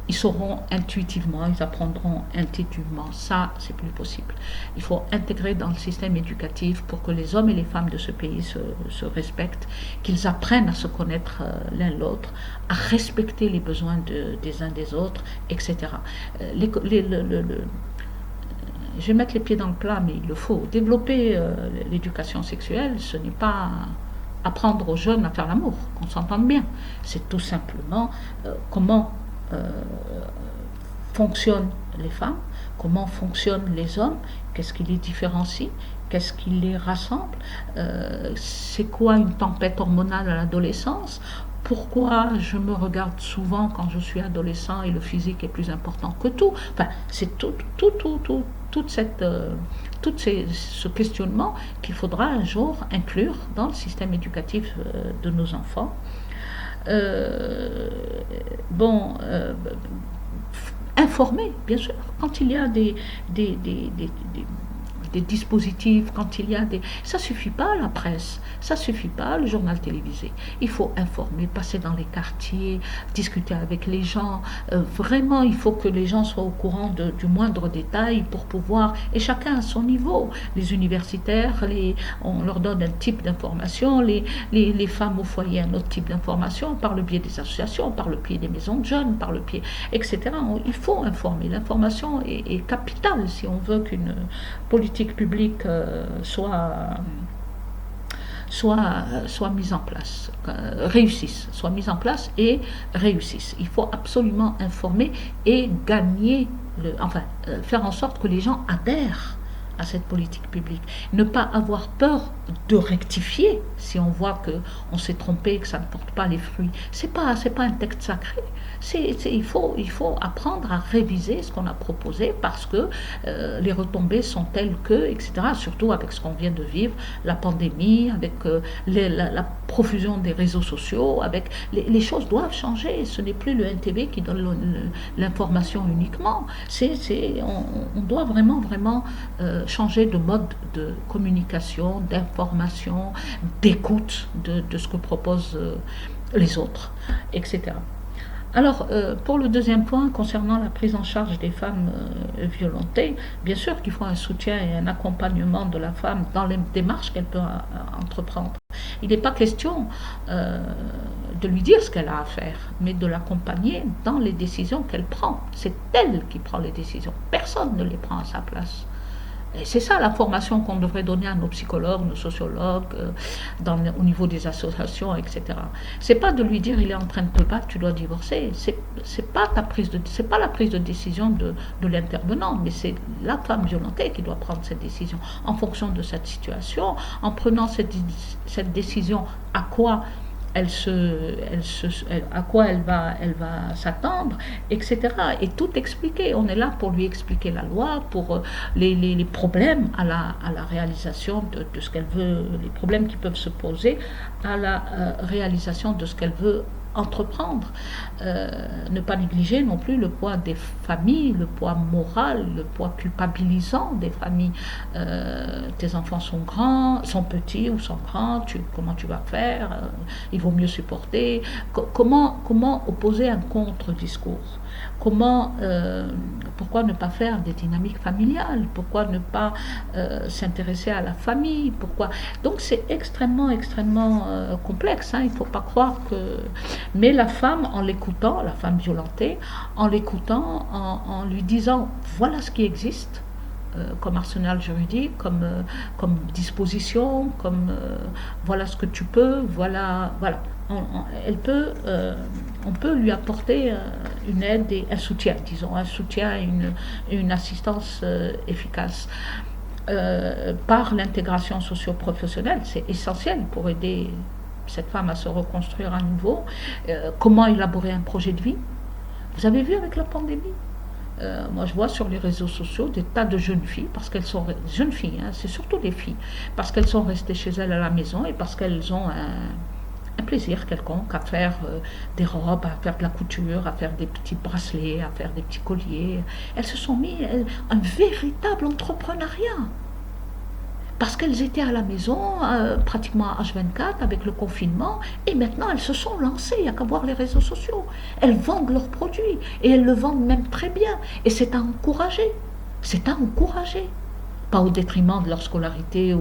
ils sauront intuitivement, ils apprendront intuitivement. Ça, c'est plus possible. Il faut intégrer dans le système éducatif pour que les hommes et les femmes de ce pays se respectent, qu'ils apprennent à se connaître l'un l'autre, à respecter les besoins des uns des autres, etc. Je vais mettre les pieds dans le plat, mais il le faut. Développer l'éducation sexuelle, ce n'est pas... apprendre aux jeunes à faire l'amour, qu'on s'entende bien. C'est tout simplement comment fonctionnent les femmes, comment fonctionnent les hommes, qu'est-ce qui les différencie, qu'est-ce qui les rassemble, c'est quoi une tempête hormonale à l'adolescence, pourquoi je me regarde souvent quand je suis adolescent et le physique est plus important que tout. Enfin, c'est ce questionnement qu'il faudra un jour inclure dans le système éducatif de nos enfants. Informer, bien sûr, quand il y a des dispositifs, quand il y a des... Ça suffit pas la presse, ça suffit pas le journal télévisé. Il faut informer, passer dans les quartiers, discuter avec les gens. Vraiment, il faut que les gens soient au courant du moindre détail pour pouvoir... Et chacun à son niveau. Les universitaires, on leur donne un type d'information, les femmes au foyer un autre type d'information, par le biais des associations, par le biais des maisons de jeunes, par le biais, etc. Il faut informer. L'information est capitale si on veut qu'une politique publique soit soient mises en place, réussissent, soient mises en place et réussissent. Il faut absolument informer et gagner, faire en sorte que les gens adhèrent à cette politique publique. Ne pas avoir peur de rectifier si on voit qu'on s'est trompé, que ça ne porte pas les fruits. C'est pas un texte sacré. Il faut apprendre à réviser ce qu'on a proposé parce que les retombées sont telles que, etc. Surtout avec ce qu'on vient de vivre, la pandémie, avec la profusion des réseaux sociaux, avec les choses doivent changer. Ce n'est plus le NTV qui donne l'information uniquement. On doit vraiment changer de mode de communication, d'information, d'écoute de ce que proposent les autres, etc. Alors, pour le deuxième point, concernant la prise en charge des femmes violentées, bien sûr qu'il faut un soutien et un accompagnement de la femme dans les démarches qu'elle peut entreprendre. Il n'est pas question de lui dire ce qu'elle a à faire, mais de l'accompagner dans les décisions qu'elle prend. C'est elle qui prend les décisions. Personne ne les prend à sa place. Et c'est ça la formation qu'on devrait donner à nos psychologues, nos sociologues, au niveau des associations, etc. C'est pas de lui dire il est en train de te battre, tu dois divorcer. C'est pas la prise de décision de l'intervenant, mais c'est la femme violentée qui doit prendre cette décision en fonction de cette situation, en prenant cette décision à quoi à quoi elle va s'attendre, etc. Et tout expliquer. On est là pour lui expliquer la loi, pour les problèmes à la réalisation de ce qu'elle veut, les problèmes qui peuvent se poser à la réalisation de ce qu'elle veut entreprendre. Ne pas négliger non plus le poids des familles, le poids moral, le poids culpabilisant des familles. Tes enfants sont grands, sont petits ou sont grands, comment tu vas faire, il vaut mieux supporter. Comment opposer un contre-discours? Pourquoi ne pas faire des dynamiques familiales? Pourquoi ne pas s'intéresser à la famille? Donc c'est extrêmement complexe, hein. Il ne faut pas croire que... Mais la femme, en l'écoutant, la femme violentée, en l'écoutant, en lui disant voilà ce qui existe, comme arsenal juridique, comme disposition, voilà ce que tu peux, voilà. On peut lui apporter une aide et un soutien, disons, une assistance efficace. Par l'intégration socio-professionnelle, c'est essentiel pour aider cette femme à se reconstruire à nouveau. Comment élaborer un projet de vie? Vous avez vu avec la pandémie? Moi, je vois sur les réseaux sociaux des tas de jeunes filles, parce qu'elles sont jeunes filles, hein, c'est surtout des filles, parce qu'elles sont restées chez elles à la maison et parce qu'elles ont un plaisir quelconque à faire des robes, à faire de la couture, à faire des petits bracelets, à faire des petits colliers. Elles se sont mis un véritable entrepreneuriat. Parce qu'elles étaient à la maison, pratiquement H24 avec le confinement, et maintenant elles se sont lancées, il n'y a qu'à voir les réseaux sociaux. Elles vendent leurs produits, et elles le vendent même très bien, et c'est à encourager. C'est à encourager. Pas au détriment de leur scolarité,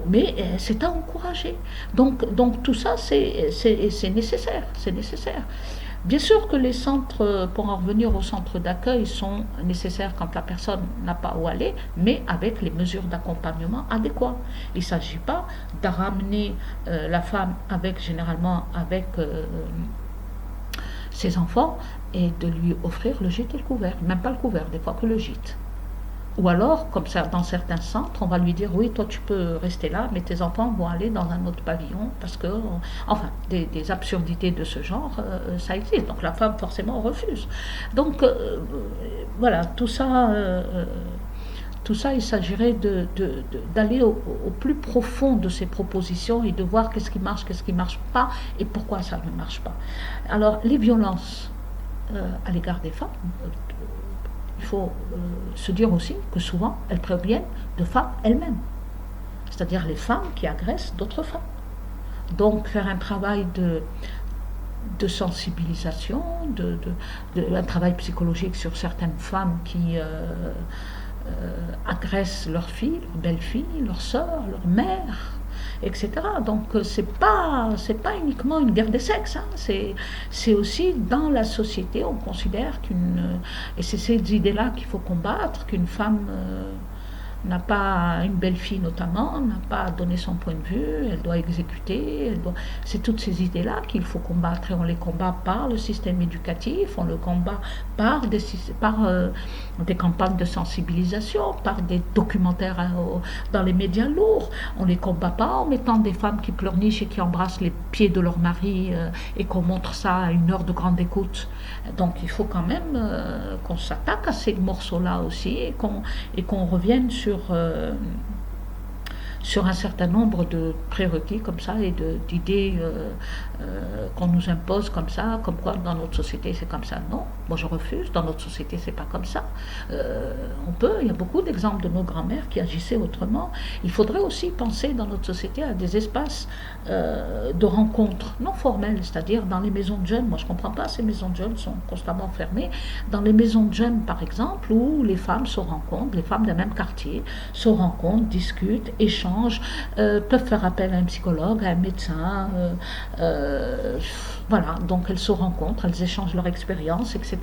mais c'est à encourager. Donc tout ça, c'est nécessaire, c'est nécessaire. Bien sûr que les centres, pour en revenir aux centres d'accueil, sont nécessaires quand la personne n'a pas où aller, mais avec les mesures d'accompagnement adéquates. Il ne s'agit pas de ramener la femme généralement avec ses enfants et de lui offrir le gîte et le couvert, même pas le couvert, des fois que le gîte. Ou alors, comme ça, dans certains centres, on va lui dire oui, toi tu peux rester là, mais tes enfants vont aller dans un autre pavillon parce que, enfin, des absurdités de ce genre, ça existe. Donc la femme forcément refuse. Donc voilà, tout ça, il s'agirait d'aller au plus profond de ces propositions et de voir qu'est-ce qui marche pas et pourquoi ça ne marche pas. Alors les violences à l'égard des femmes. Il faut se dire aussi que souvent, elles proviennent de femmes elles-mêmes, c'est-à-dire les femmes qui agressent d'autres femmes. Donc, faire un travail de sensibilisation, un travail psychologique sur certaines femmes qui agressent leurs filles, leurs belles-filles, leurs sœurs, leurs mères, etc. Donc c'est pas uniquement une guerre des sexes, hein. C'est aussi dans la société, on considère et c'est ces idées-là qu'il faut combattre, qu'une femme n'a pas une belle-fille notamment, n'a pas donné son point de vue, elle doit exécuter, c'est toutes ces idées-là qu'il faut combattre et on les combat par le système éducatif, on le combat par des campagnes de sensibilisation, par des documentaires dans les médias lourds. On les combat pas en mettant des femmes qui pleurnichent et qui embrassent les pieds de leur mari et qu'on montre ça à une heure de grande écoute. Donc il faut quand même qu'on s'attaque à ces morceaux-là aussi et qu'on revienne sur un certain nombre de prérequis comme ça et d'idées qu'on nous impose comme ça, comme quoi dans notre société c'est comme ça. Non, moi je refuse, dans notre société c'est pas comme ça. Il y a beaucoup d'exemples de nos grands-mères qui agissaient autrement. Il faudrait aussi penser dans notre société à des espaces de rencontres non formelles, c'est-à-dire dans les maisons de jeunes. Moi je comprends pas, ces maisons de jeunes sont constamment fermées. Dans les maisons de jeunes par exemple, où les femmes se rencontrent, les femmes d'un même quartier se rencontrent, discutent, échangent, peuvent faire appel à un psychologue, à un médecin, voilà, donc elles se rencontrent, elles échangent leur expérience, etc.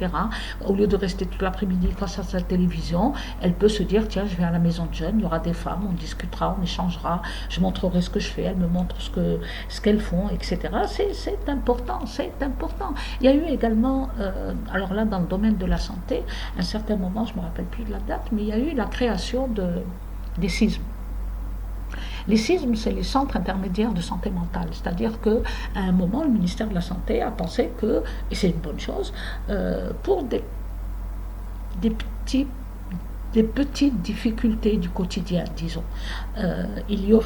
Au lieu de rester toute l'après-midi face à sa télévision, elle peut se dire, tiens, je vais à la maison de jeunes, il y aura des femmes, on discutera, on échangera, je montrerai ce que je fais, elles me montrent ce qu'elles font, etc. C'est important, c'est important. Il y a eu également, alors là, dans le domaine de la santé, à un certain moment, je ne me rappelle plus de la date, mais il y a eu la création des CISM. Les CISM, c'est les centres intermédiaires de santé mentale, c'est-à-dire qu'à un moment, le ministère de la Santé a pensé que, et c'est une bonne chose, pour des petites difficultés du quotidien, disons, il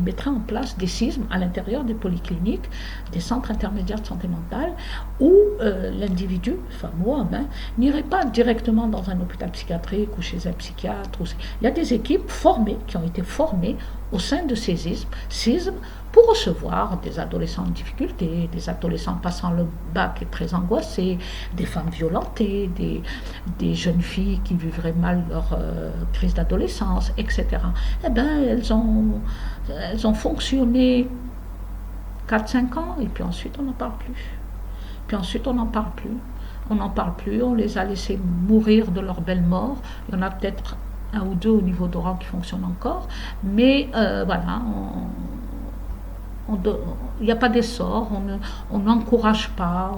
mettrait en place des CISM à l'intérieur des polycliniques, des centres intermédiaires de santé mentale, où l'individu, femme ou homme, n'irait pas directement dans un hôpital psychiatrique ou chez un psychiatre. Il y a des équipes formées, qui ont été formées au sein de ces CISM pour recevoir des adolescents en difficulté, des adolescents passant le bac et très angoissés, des femmes violentées, des jeunes filles qui vivraient mal leur crise d'adolescence, etc. Eh bien, elles ont fonctionné 4-5 ans et puis ensuite on n'en parle plus. Puis ensuite on n'en parle plus. On n'en parle plus, on les a laissés mourir de leur belle mort. Il y en a peut-être un ou deux au niveau d'Oran qui fonctionnent encore, mais voilà, il n'y a pas d'essor, on n'encourage pas,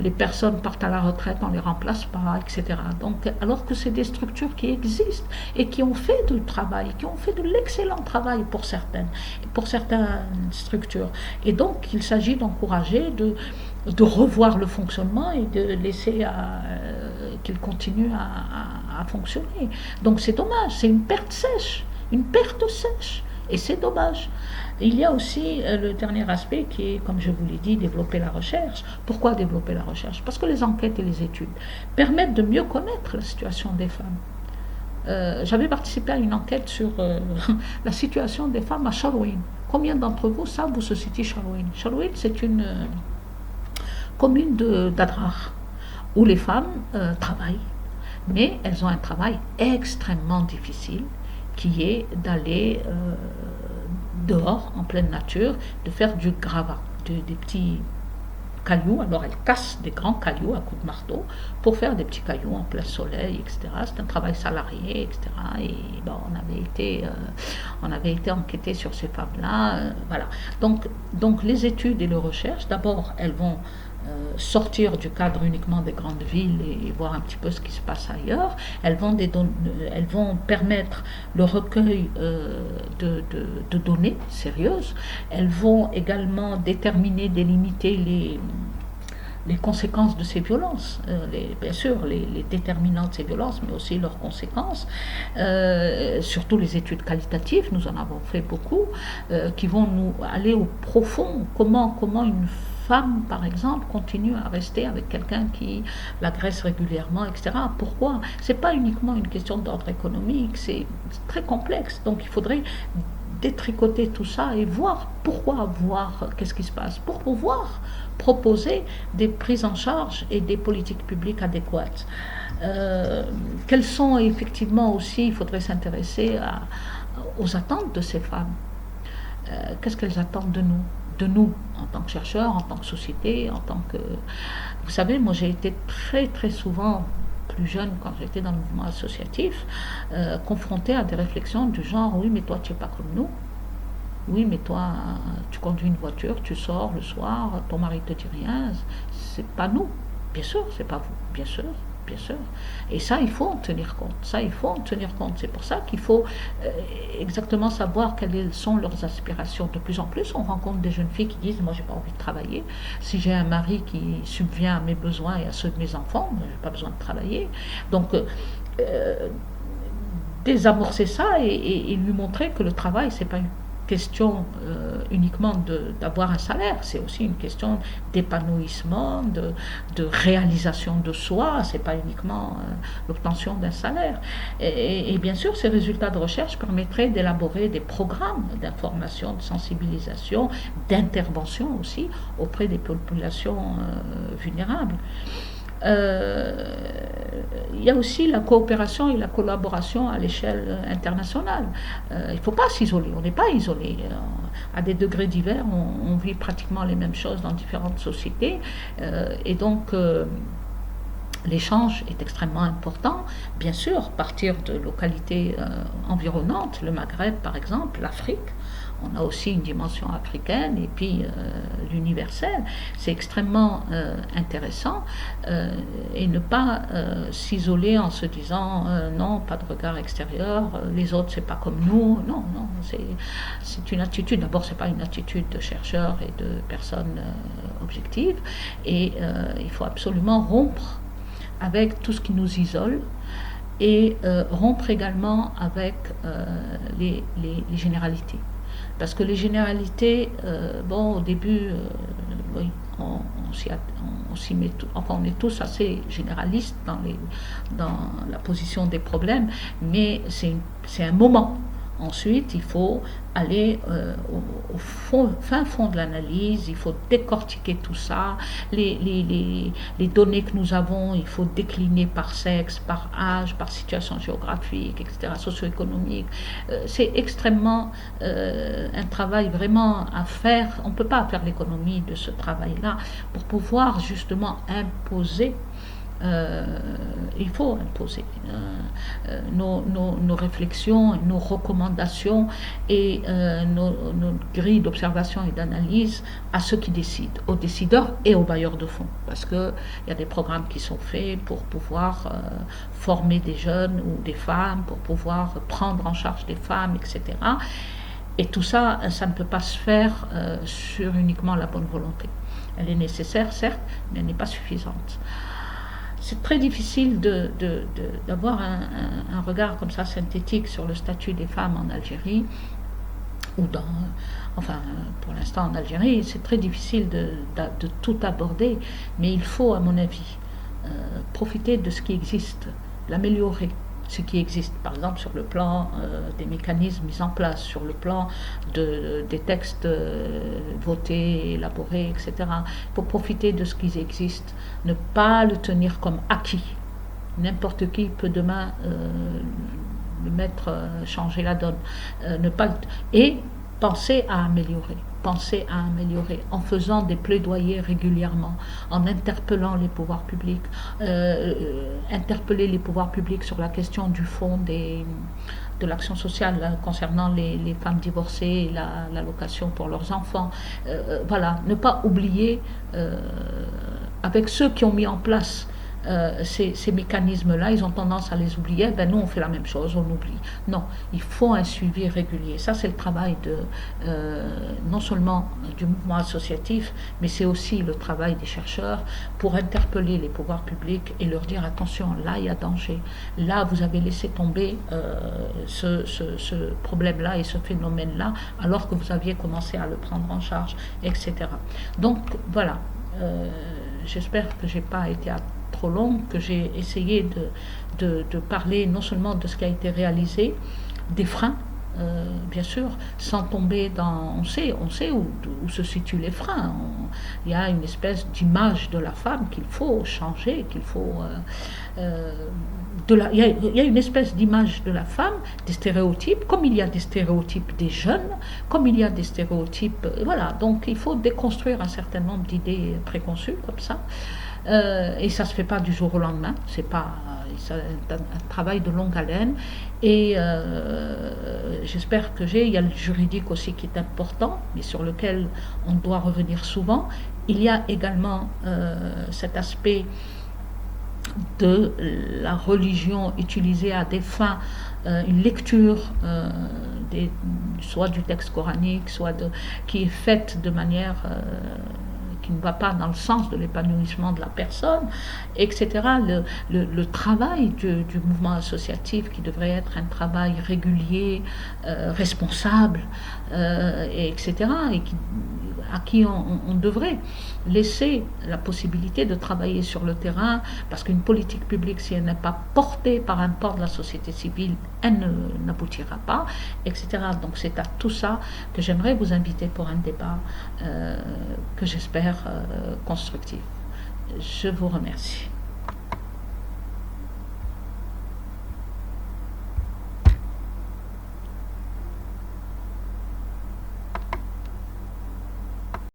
les personnes partent à la retraite, on ne les remplace pas, etc. Donc, alors que c'est des structures qui existent et qui ont fait du travail, qui ont fait de l'excellent travail pour certaines structures. Et donc, il s'agit d'encourager, de revoir le fonctionnement et de laisser qu'il continue à fonctionner. Donc c'est dommage, c'est une perte sèche, et c'est dommage. Il y a aussi le dernier aspect qui est, comme je vous l'ai dit, développer la recherche. Pourquoi développer la recherche? Parce que les enquêtes et les études permettent de mieux connaître la situation des femmes. J'avais participé à une enquête sur la situation des femmes à Charouine. Combien d'entre vous savent où se situe Charouine? Charouine, c'est une commune d'Adrar, où les femmes travaillent, mais elles ont un travail extrêmement difficile, qui est d'aller dehors, en pleine nature, de faire du gravat, des petits cailloux. Alors elles cassent des grands cailloux à coups de marteau pour faire des petits cailloux en plein soleil, etc. C'est un travail salarié, etc. Et bon, on avait été enquêté sur ces femmes-là. Voilà. Donc les études et les recherches, d'abord, elles vont sortir du cadre uniquement des grandes villes et voir un petit peu ce qui se passe ailleurs. Elles vont permettre le recueil de données sérieuses. Elles vont également déterminer, délimiter les conséquences de ces violences, bien sûr les déterminants de ces violences, mais aussi leurs conséquences, surtout les études qualitatives, nous en avons fait beaucoup, qui vont nous aller au profond, comment une femme, par exemple, continue à rester avec quelqu'un qui l'agresse régulièrement, etc. Pourquoi? C'est pas uniquement une question d'ordre économique, c'est très complexe. Donc il faudrait détricoter tout ça et voir qu'est-ce qui se passe, pour pouvoir proposer des prises en charge et des politiques publiques adéquates. Quelles sont effectivement aussi, il faudrait s'intéresser aux attentes de ces femmes. Qu'est-ce qu'elles attendent de nous, en tant que chercheurs, en tant que société, en tant que... Vous savez, moi j'ai été très très souvent, plus jeune, quand j'étais dans le mouvement associatif, confrontée à des réflexions du genre, oui, mais toi, tu n'es pas comme nous. Oui, mais toi, tu conduis une voiture, tu sors le soir, ton mari te dit rien, c'est pas nous. Bien sûr, c'est pas vous. Bien sûr, bien sûr. Et ça, il faut en tenir compte. Ça, il faut en tenir compte. C'est pour ça qu'il faut exactement savoir quelles sont leurs aspirations. De plus en plus, on rencontre des jeunes filles qui disent, moi, j'ai pas envie de travailler. Si j'ai un mari qui subvient à mes besoins et à ceux de mes enfants, moi, j'ai pas besoin de travailler. Donc, désamorcer ça et lui montrer que le travail, c'est pas une question uniquement d'avoir un salaire, c'est aussi une question d'épanouissement, de réalisation de soi, c'est pas uniquement l'obtention d'un salaire. Et bien sûr, ces résultats de recherche permettraient d'élaborer des programmes d'information, de sensibilisation, d'intervention aussi auprès des populations vulnérables. Il y a aussi la coopération et la collaboration à l'échelle internationale. Il ne faut pas s'isoler, on n'est pas isolé. À des degrés divers, on vit pratiquement les mêmes choses dans différentes sociétés. Et donc, l'échange est extrêmement important. Bien sûr, partir de localités environnantes, le Maghreb par exemple, l'Afrique. On a aussi une dimension africaine et puis l'universel. C'est extrêmement intéressant et ne pas s'isoler en se disant non, pas de regard extérieur, les autres c'est pas comme nous. Non, non, c'est une attitude. D'abord, c'est pas une attitude de chercheur et de personne objective et il faut absolument rompre avec tout ce qui nous isole et rompre également avec les généralités. Parce que les généralités, bon, au début, oui, on s'y met tout, enfin, on est tous assez généralistes dans la position des problèmes, mais c'est un moment. Ensuite, il faut aller fin fond de l'analyse, il faut décortiquer tout ça, les données que nous avons, il faut décliner par sexe, par âge, par situation géographique, etc., socio-économique. C'est extrêmement un travail vraiment à faire. On ne peut pas faire l'économie de ce travail-là pour pouvoir justement imposer. Il faut imposer nos réflexions, nos recommandations et nos grilles d'observation et d'analyse à ceux qui décident, aux décideurs et aux bailleurs de fonds. Parce qu'il y a des programmes qui sont faits pour pouvoir former des jeunes ou des femmes, pour pouvoir prendre en charge des femmes, etc. Et tout ça, ça ne peut pas se faire sur uniquement la bonne volonté. Elle est nécessaire, certes, mais elle n'est pas suffisante. C'est très difficile d'avoir un regard comme ça synthétique sur le statut des femmes en Algérie, ou enfin pour l'instant en Algérie, c'est très difficile de tout aborder, mais il faut, à mon avis, profiter de ce qui existe, l'améliorer. Ce qui existe, par exemple, sur le plan des mécanismes mis en place, sur le plan des textes votés, élaborés, etc. Il faut profiter de ce qui existe, ne pas le tenir comme acquis. N'importe qui peut demain le mettre, changer la donne. Et penser à améliorer. Penser à améliorer en faisant des plaidoyers régulièrement, en interpellant les pouvoirs publics, interpeller les pouvoirs publics sur la question du fond de l'action sociale concernant les femmes divorcées et l'allocation pour leurs enfants. Voilà, ne pas oublier avec ceux qui ont mis en place ces mécanismes-là, ils ont tendance à les oublier. Ben nous, on fait la même chose, on oublie. Non, il faut un suivi régulier. Ça, c'est le travail non seulement du mouvement associatif, mais c'est aussi le travail des chercheurs pour interpeller les pouvoirs publics et leur dire attention, là, il y a danger. Là, vous avez laissé tomber ce problème-là et ce phénomène-là, alors que vous aviez commencé à le prendre en charge, etc. Donc, voilà. J'espère que je n'ai pas été trop longue, que j'ai essayé de parler non seulement de ce qui a été réalisé, des freins, bien sûr, sans tomber dans... On sait où se situent les freins. Il y a une espèce d'image de la femme qu'il faut changer, qu'il faut... il y a une espèce d'image de la femme, des stéréotypes, comme il y a des stéréotypes des jeunes, comme il y a des stéréotypes... Voilà, donc il faut déconstruire un certain nombre d'idées préconçues comme ça. Et ça ne se fait pas du jour au lendemain, c'est un travail de longue haleine. Et j'espère que il y a le juridique aussi qui est important, mais sur lequel on doit revenir souvent. Il y a également cet aspect de la religion utilisée à des fins, une lecture soit du texte coranique, qui est faite de manière qui ne va pas dans le sens de l'épanouissement de la personne, etc. Le travail du mouvement associatif qui devrait être un travail régulier, responsable, etc. Et à qui on devrait laisser la possibilité de travailler sur le terrain, parce qu'une politique publique, si elle n'est pas portée par un port de la société civile, elle n'aboutira pas, etc. Donc c'est à tout ça que j'aimerais vous inviter pour un débat que j'espère constructif. Je vous remercie.